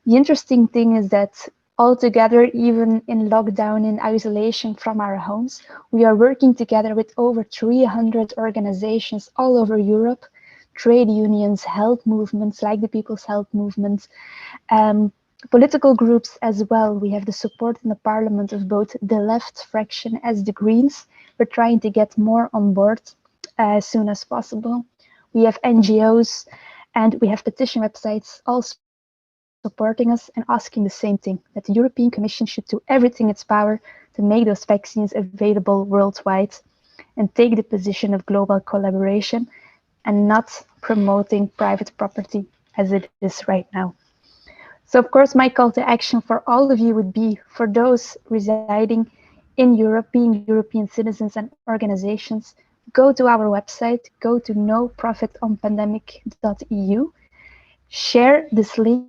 The interesting thing is that altogether, even in lockdown, in isolation from our homes, we are working together with over 300 organizations all over Europe, trade unions, health movements like the People's Health Movement, political groups as well. We have the support in the parliament of both the left fraction as the Greens. We're trying to get more on board as soon as possible. We have NGOs and we have petition websites all supporting us and asking the same thing, that the European Commission should do everything in its power to make those vaccines available worldwide and take the position of global collaboration and not promoting private property as it is right now. So, of course, my call to action for all of you would be for those residing in Europe, being European citizens and organizations, go to our website, go to noprofitonpandemic.eu, share this link,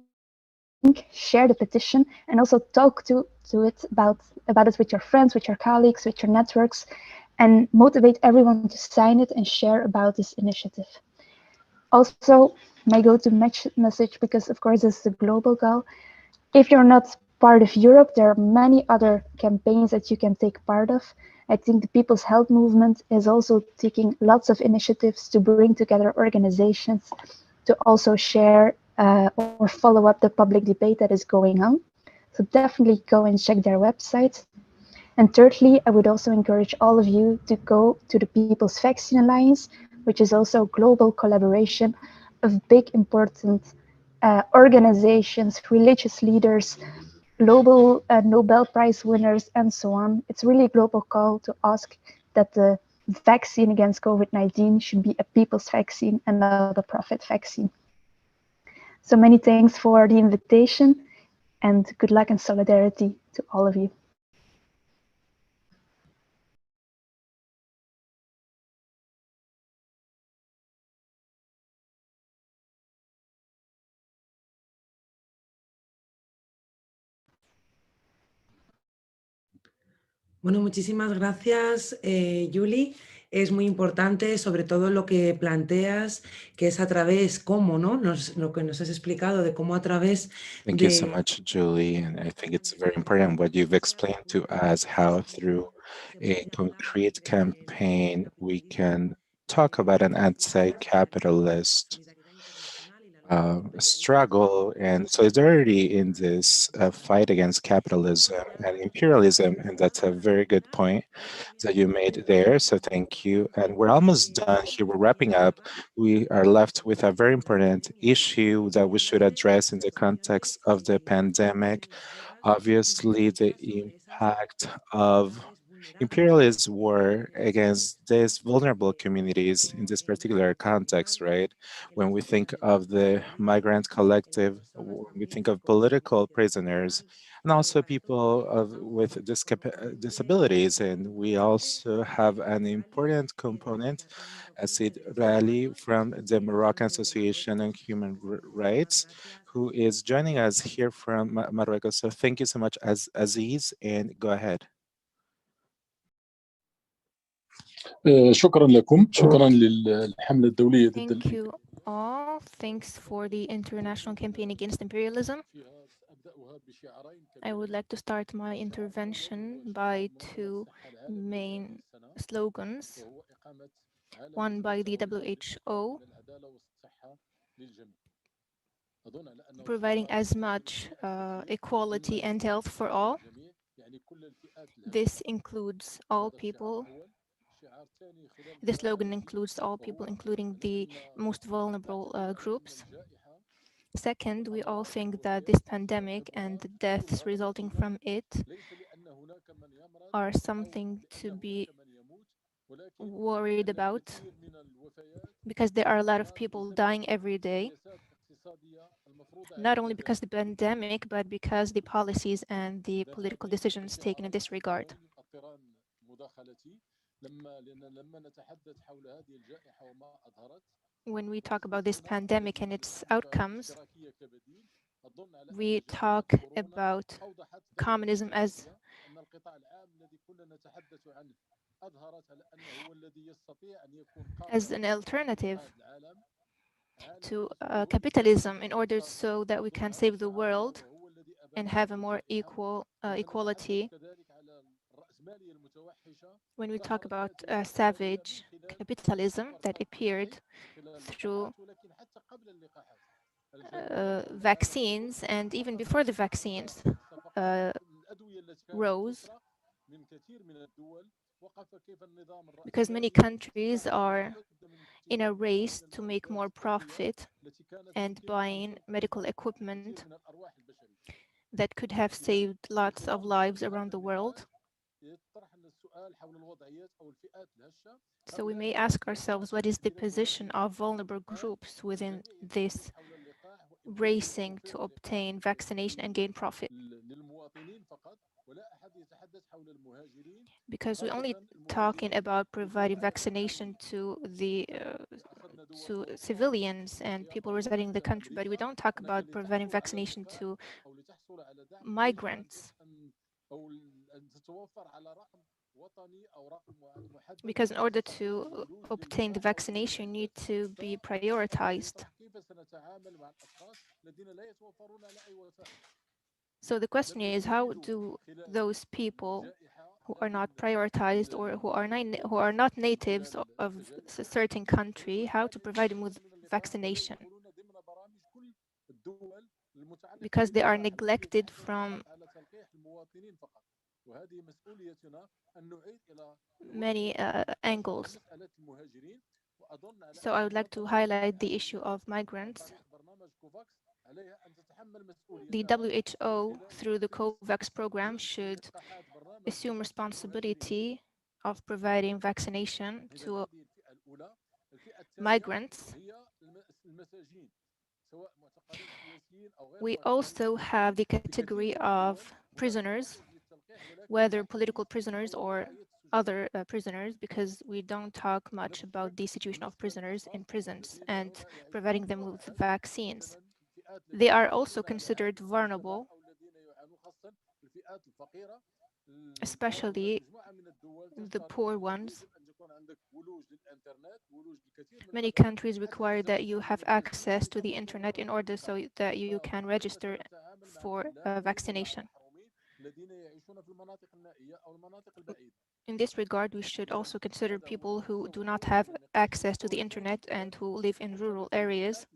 share the petition, and also talk to it about it with your friends, with your colleagues, with your networks, and motivate everyone to sign it and share about this initiative. Also, my go-to message, because of course this is a global goal, if you're not part of Europe, there are many other campaigns that you can take part of. I think the People's Health Movement is also taking lots of initiatives to bring together organizations to also share or follow up the public debate that is going on. So definitely go and check their website. And thirdly, I would also encourage all of you to go to the People's Vaccine Alliance, which is also a global collaboration of big, important organizations, religious leaders, global Nobel Prize winners, and so on. It's really a global call to ask that the vaccine against COVID-19 should be a people's vaccine and not a profit vaccine. So many thanks for the invitation and good luck and solidarity to all of you. Bueno, muchísimas gracias, Yuli. Es muy importante, sobre todo lo que planteas, que es a través, cómo, ¿no? Lo que nos has explicado de cómo a través Thank you so de... much, Julie. And I think it's very important what you've explained to us, how through a concrete campaign we can talk about an anti-capitalist struggle and solidarity in this fight against capitalism and imperialism. And that's a very good point that you made there. So thank you. And we're almost done here. We're wrapping up. We are left with a very important issue that we should address in the context of the pandemic. Obviously, the impact of imperialist war against these vulnerable communities in this particular context, right? When we think of the migrant collective, when we think of political prisoners, and also people with disabilities. And we also have an important component, Asid Rali from the Moroccan Association on Human Rights, who is joining us here from Morocco. So thank you so much, Aziz, and go ahead. شكرا لكم شكرا للحملة الدولية ضد Thank you all. Thanks for the international campaign against imperialism. I would like to start my intervention by two main slogans. One by the WHO, providing as much equality and health for all. This includes all people. The slogan includes all people, including the most vulnerable groups. Second, we all think that this pandemic and the deaths resulting from it are something to be worried about, because there are a lot of people dying every day, not only because of the pandemic, but because the policies and the political decisions taken in this regard. When we talk about this pandemic and its outcomes, we talk about communism as an alternative to capitalism, in order so that we can save the world and have a more equal equality. When we talk about savage capitalism that appeared through vaccines, and even before the vaccines rose, because many countries are in a race to make more profit and buying medical equipment that could have saved lots of lives around the world. So we may ask ourselves, what is the position of vulnerable groups within this racing to obtain vaccination and gain profit? Because we're only talking about providing vaccination to the to civilians and people residing in the country, but we don't talk about providing vaccination to migrants. Because in order to obtain the vaccination, you need to be prioritized. So the question is, how do those people who are not prioritized or who are not natives of a certain country, how to provide them with vaccination? Because they are neglected from many angles. So I would like to highlight the issue of migrants. The WHO, through the COVAX program, should assume responsibility of providing vaccination to migrants. We also have the category of prisoners, whether political prisoners or other prisoners, because we don't talk much about the situation of prisoners in prisons and providing them with vaccines. They are also considered vulnerable, especially the poor ones. Many countries require that you have access to the internet in order so that you can register for vaccination. In this regard, we should also consider people who do not have access to the internet and who live in rural areas.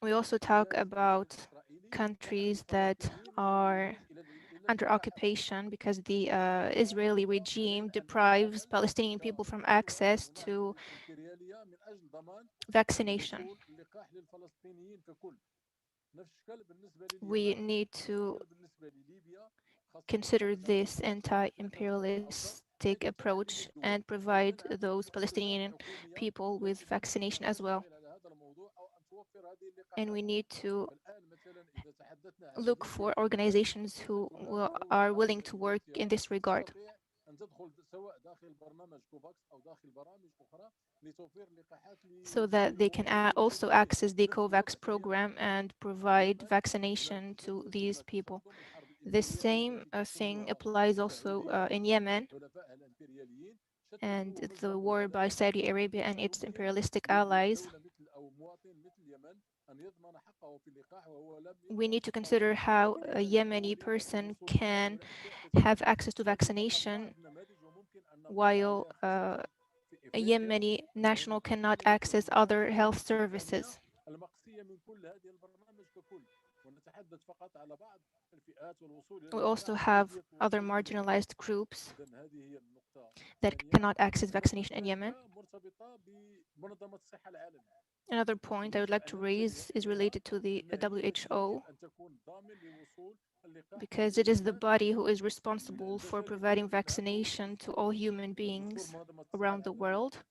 We also talk about countries that are under occupation because the Israeli regime deprives Palestinian people from access to vaccination. We need to consider this anti-imperialistic approach and provide those Palestinian people with vaccination as well. And we need to look for organizations who are willing to work in this regard, so that they can also access the COVAX program and provide vaccination to these people. The same thing applies also in Yemen and the war by Saudi Arabia and its imperialistic allies. We need to consider how a Yemeni person can have access to vaccination while a Yemeni national cannot access other health services. We also have other marginalized groups that cannot access vaccination in Yemen. Another point I would like to raise is related to the WHO, because it is the body who is responsible for providing vaccination to all human beings around the world,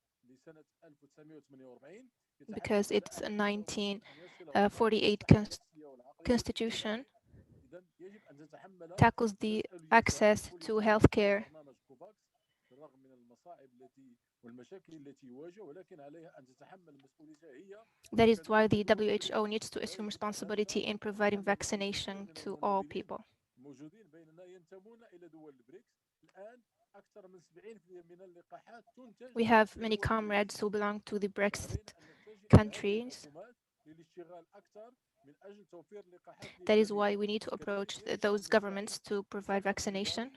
because it's a 1948 constitution tackles the access to healthcare. That is why the WHO needs to assume responsibility in providing vaccination to all people. We have many comrades who belong to the Brexit countries. That is why we need to approach those governments to provide vaccination.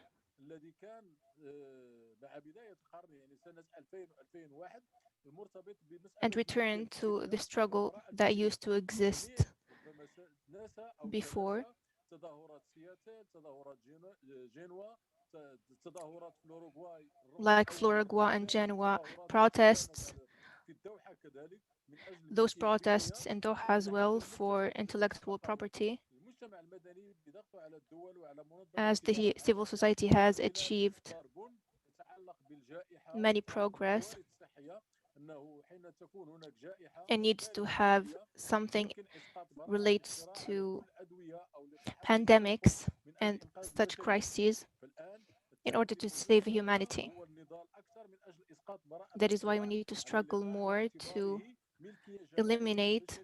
And return to the struggle that used to exist before. like Floragua and Genoa protests. Those protests in Doha as well for intellectual property, as the civil society has achieved many progress and needs to have something relates to pandemics and such crises in order to save humanity. That is why we need to struggle more to eliminate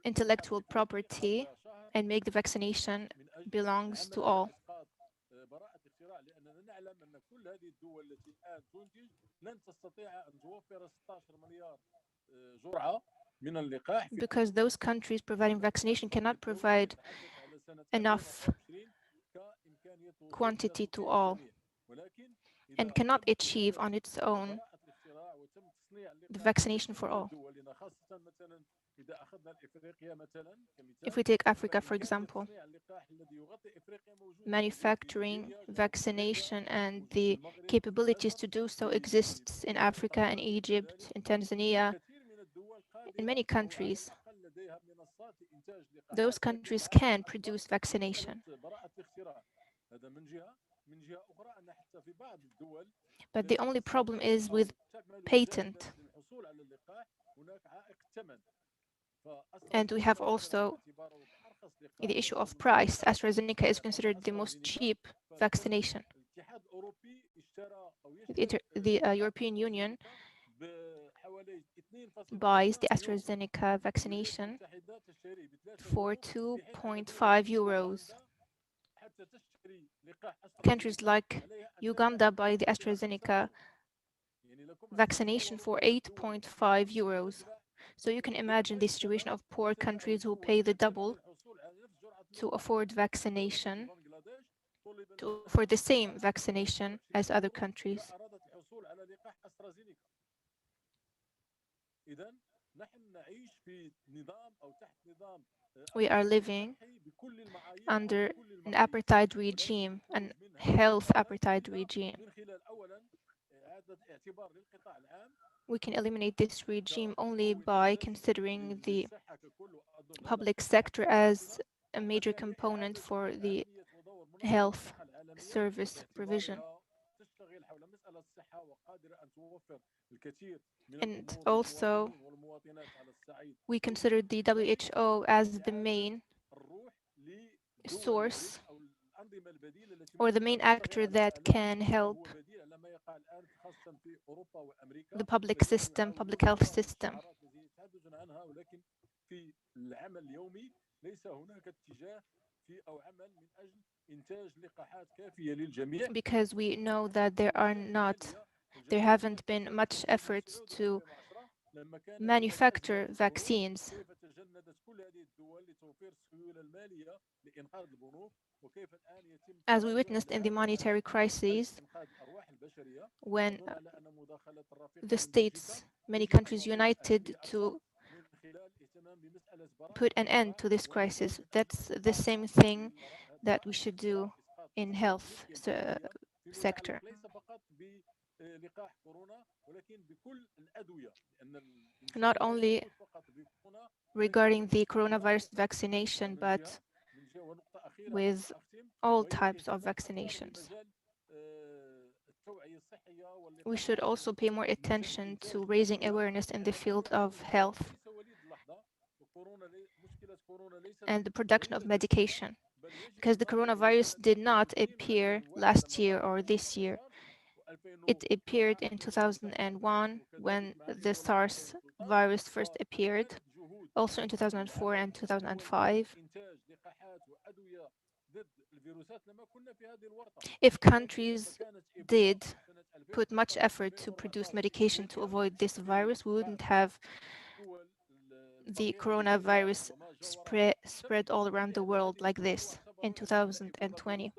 intellectual property and make the vaccination belongs to all. Because those countries providing vaccination cannot provide enough quantity to all and cannot achieve on its own the vaccination for all. If we take Africa, for example, manufacturing, vaccination, and the capabilities to do so exists in Africa, in Egypt, in Tanzania, in many countries. Those countries can produce vaccination. But the only problem is with patent. And we have also the issue of price. AstraZeneca is considered the most cheap vaccination. The European Union buys the AstraZeneca vaccination for 2.5 euros. Countries like Uganda buy the AstraZeneca vaccination for 8.5 euros. So you can imagine the situation of poor countries who pay the double to afford vaccination, for the same vaccination as other countries. We are living under an apartheid regime, an health apartheid regime. We can eliminate this regime only by considering the public sector as a major component for the health service provision. And also, we consider the WHO as the main source or the main actor that can help the public system, public health system. Because we know that there haven't been much efforts to manufacture vaccines. As we witnessed in the monetary crisis, when the states, many countries united to put an end to this crisis. That's the same thing that we should do in health sector. Not only regarding the coronavirus vaccination, but with all types of vaccinations. We should also pay more attention to raising awareness in the field of health and the production of medication, because the coronavirus did not appear last year or this year. It appeared in 2001 when the SARS virus first appeared, also in 2004 and 2005. If countries did put much effort to produce medication to avoid this virus, we wouldn't have the coronavirus spread all around the world like this in 2020.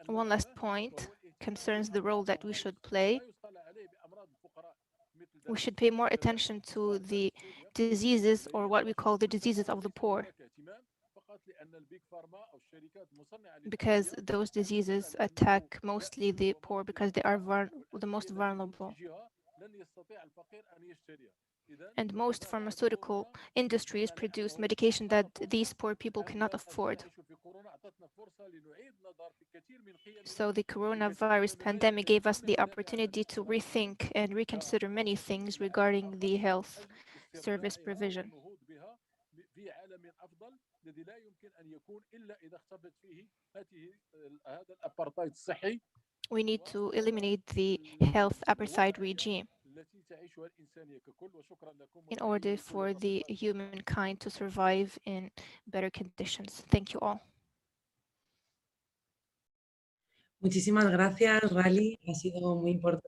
One last point concerns the role that we should play We should pay more attention to the diseases, or what we call the diseases of the poor, because those diseases attack mostly the poor because they are the most vulnerable. And most pharmaceutical industries produce medication that these poor people cannot afford. So the coronavirus pandemic gave us the opportunity to rethink and reconsider many things regarding the health service provision. We need to eliminate the health apartheid regime in order for the humankind to survive in better conditions. Thank you all. Muchísimas gracias, Rally. Ha sido muy importante.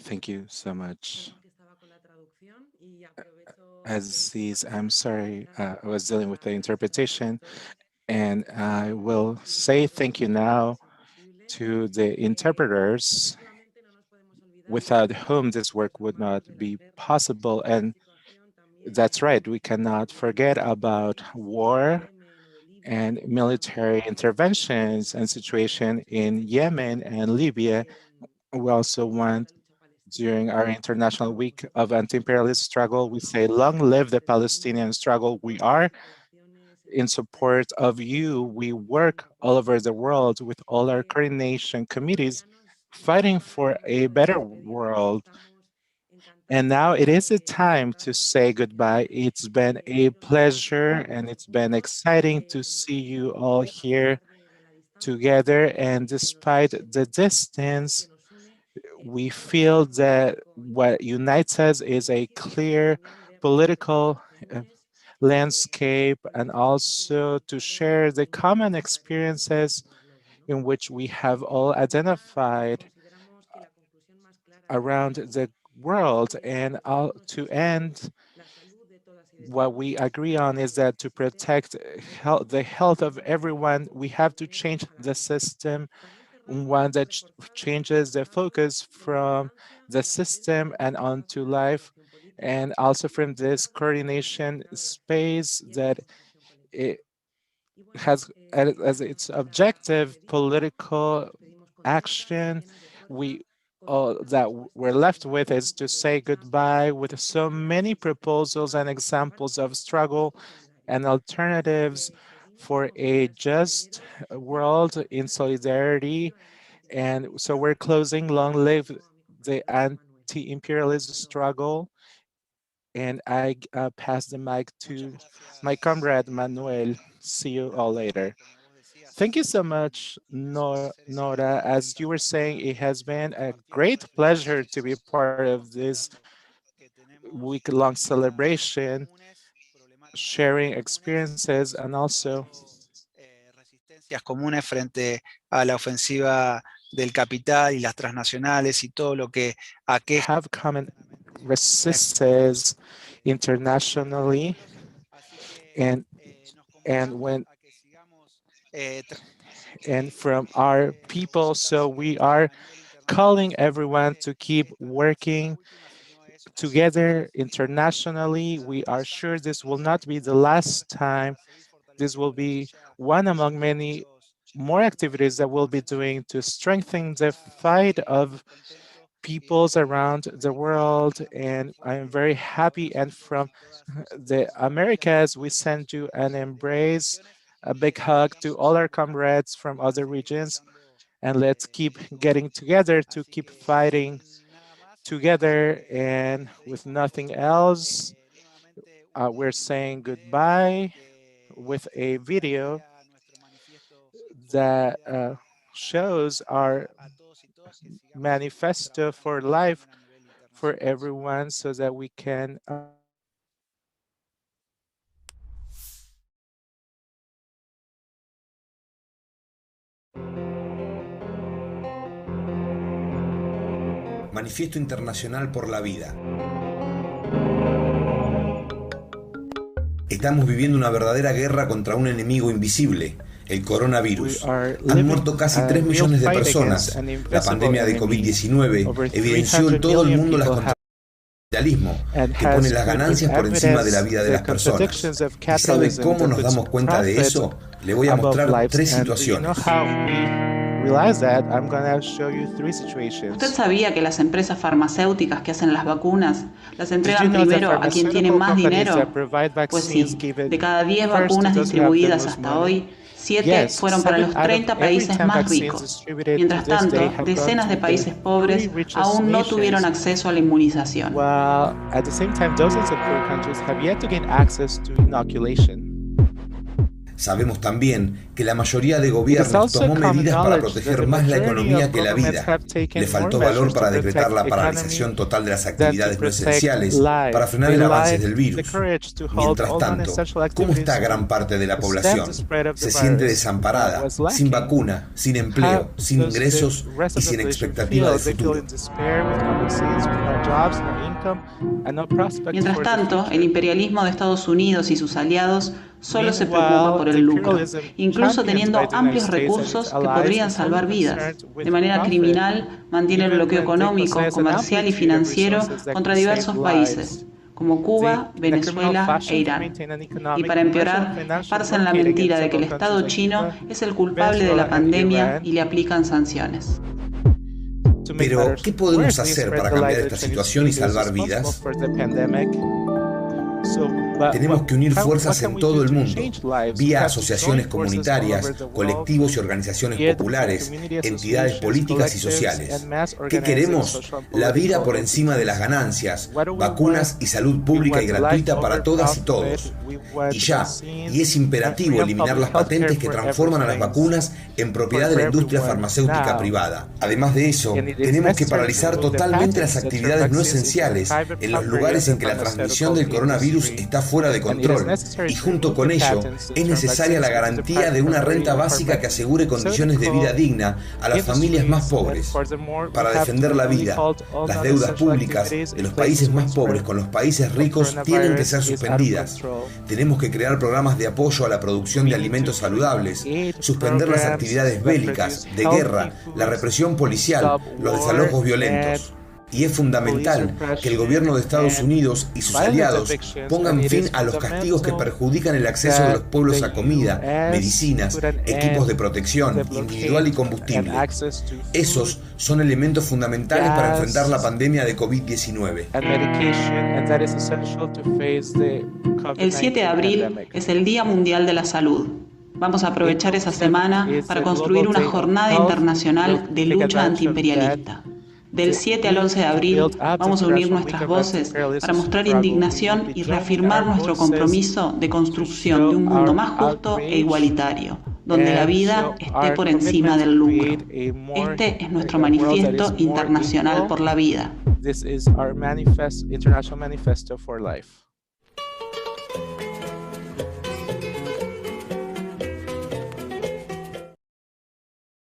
Thank you so much. Aziz, I'm sorry, I was dealing with the interpretation, and I will say thank you now to the interpreters, without whom this work would not be possible. And that's right, we cannot forget about war and military interventions and situation in Yemen and Libya. We also want, during our International Week of Anti-Imperialist Struggle, we say, long live the Palestinian struggle. We are in support of you. We work all over the world with all our coordination committees, fighting for a better world. And now it is the time to say goodbye. It's been a pleasure and it's been exciting to see you all here together. And despite the distance, we feel that what unites us is a clear political landscape, and also to share the common experiences in which we have all identified around the world. And to end, what we agree on is that to protect the health of everyone, we have to change the system, one that changes the focus from the system and onto life, and also from this coordination space that it has as its objective political action. We all that we're left with is to say goodbye with so many proposals and examples of struggle and alternatives for a just world in solidarity. And so we're closing. Long live the anti-imperialist struggle. And I pass the mic to my comrade Manuel. See you all later. Thank you so much, Nora. As you were saying, it has been a great pleasure to be part of this week-long celebration, sharing experiences, and also comunes frente a la ofensiva del capital y las transnacionales y todo lo que aqueja. Have common resistances internationally, and when and from our people. So we are calling everyone to keep working together internationally. We are sure this will not be the last time. This will be one among many more activities that we'll be doing to strengthen the fight of peoples around the world. And I'm very happy. And from the Americas, we send you an embrace, a big hug to all our comrades from other regions. And let's keep getting together to keep fighting together. And with nothing else, we're saying goodbye with a video that shows our manifesto for life for everyone, so that we can Manifiesto Internacional por la Vida. Estamos viviendo una verdadera guerra contra un enemigo invisible, el We coronavirus. are Han living muerto casi a 3 real millones de fight personas. against an La invisible pandemia de enemy. COVID-19 Over evidenció en 300 todo el million mundo las people have capitalismo, and que pone has las put ganancias in por encima de la evidence vida de the las personas. contradictions of ¿Y sabe capitalism cómo that nos puts damos cuenta de profit eso? Le voy a above mostrar lives. 3 And do you know situaciones. how we realize that? I'm going to show you 3 ¿Usted situations. sabía que las empresas farmacéuticas que hacen las vacunas las Did you entregan know that primero a quien tiene pharmaceutical más companies dinero? that provide Pues vaccines sí, give it de cada 10 first to vacunas those who have the distribuidas most hasta money? hoy, 7 Yes, fueron para 7 los out of 30 every países 10 más vaccines ricos. distributed to Mientras this day tanto, have gone decenas de to the países 3 pobres richest aún no tuvieron nations. acceso a la inmunización. While at the same time, dozens of poor countries have yet to gain access to inoculation. Sabemos también que la mayoría de It is gobiernos also tomó common medidas para knowledge that proteger the más la majority economía of que la governments vida. have taken Le more faltó valor measures to para decretar protect la economy paralización total de las than to actividades no protect esenciales life. para frenar They el avance lacked del the virus. courage to hold Mientras all tanto, non-essential ¿cómo está activities gran parte de la to stem población? the spread of the Se siente virus. desamparada, Was sin lacking. vacuna, sin How empleo, sin does the ingresos rest y of the sin population expectativa de feel? They feel futuro. in despair, with no vaccines, with no jobs, no income, and no prospects Mientras for the tanto, el future. imperialismo de Estados Unidos y sus aliados solo se preocupa Meanwhile, por the el lucro, imperialism incluso championed by teniendo the United amplios States and its recursos que allies podrían is only salvar vidas. concerned with De manera profit, criminal, mantiene el even bloqueo when they económico, possess an comercial y amplitude of financiero resources that contra could save diversos lives. países, como Cuba, In a criminal Venezuela e fashion, they Irán. maintain an Y economic, para commercial, and empeorar, financial esparcen la blockade mentira against de que el several countries Estado like chino Cuba, es el culpable de la Venezuela, and pandemia Iran. y le aplican sanciones. To make Pero, matters ¿qué podemos worse, they hacer spread para the lie cambiar that esta the Chinese situación y state is salvar responsible vidas? for the pandemic. But Tenemos que unir what fuerzas can en we todo do el to mundo, change lives? We vía have to asociaciones join forces all comunitarias, over the world, colectivos y organizaciones be it populares, community entidades associations, políticas y collectives, sociales. and mass ¿Qué organizing queremos? social and La vida political por encima de las entities. ganancias, What do we vacunas want? y salud We pública y want life gratuita para over todas y profit. todos. We want Y ya, vaccines y es and imperativo free and eliminar public las healthcare patentes que for transforman a las everything. vacunas en propiedad de la industria everyone farmacéutica now. privada. Además de eso, And it is tenemos que necessary to paralizar remove the totalmente las patents that turn actividades no vaccines into esenciales private en los property lugares of the en que la transmisión del pharmaceutical coronavirus industry. está fuera de And it is control. necessary Y to junto remove con the ello, patents that es turn necesaria la vaccines into garantía private de una property renta of básica que asegure condiciones de vida pharmaceutical digna a las familias más industries. And pobres. furthermore, we Para have defender to la really vida, halt all las deudas non-essential públicas activities de in los places países where más the pobres spread con los países of ricos tienen que coronavirus ser is out of suspendidas. control. Tenemos que crear programas de apoyo a la producción de We need alimentos to saludables, create suspender las programs actividades that bélicas, produce de healthy guerra, la foods, represión policial, stop los war desalojos and violentos. Y es police fundamental que el gobierno de Estados repression Unidos y sus and violent aliados evictions, pongan and it fin is a los castigos que fundamental perjudican el acceso de los pueblos that a comida, the US medicinas, put an equipos end de to protección the blockade individual y and combustible. access to Esos food, son elementos fundamentales para gas, enfrentar la pandemia de COVID-19. and medication, and that is essential to face the El 7 de COVID-19 abril pandemic. es el Día Mundial de la Salud. Vamos a aprovechar esa April 7th semana is para the construir Global una Day of jornada Health. internacional We'll de take lucha advantage of that. antiimperialista. Del 7 al 11 de To abril build up the vamos a unir International Week nuestras of voces Anti-Imperialist para mostrar struggle. We will indignación be y joining reafirmar our nuestro voices compromiso de to construcción de un show mundo our más justo e outrage igualitario, donde la and vida show esté our por encima commitment del to lucro. create a more Este es nuestro a world that manifiesto is more internacional equal. por la vida. This is our international manifesto for life.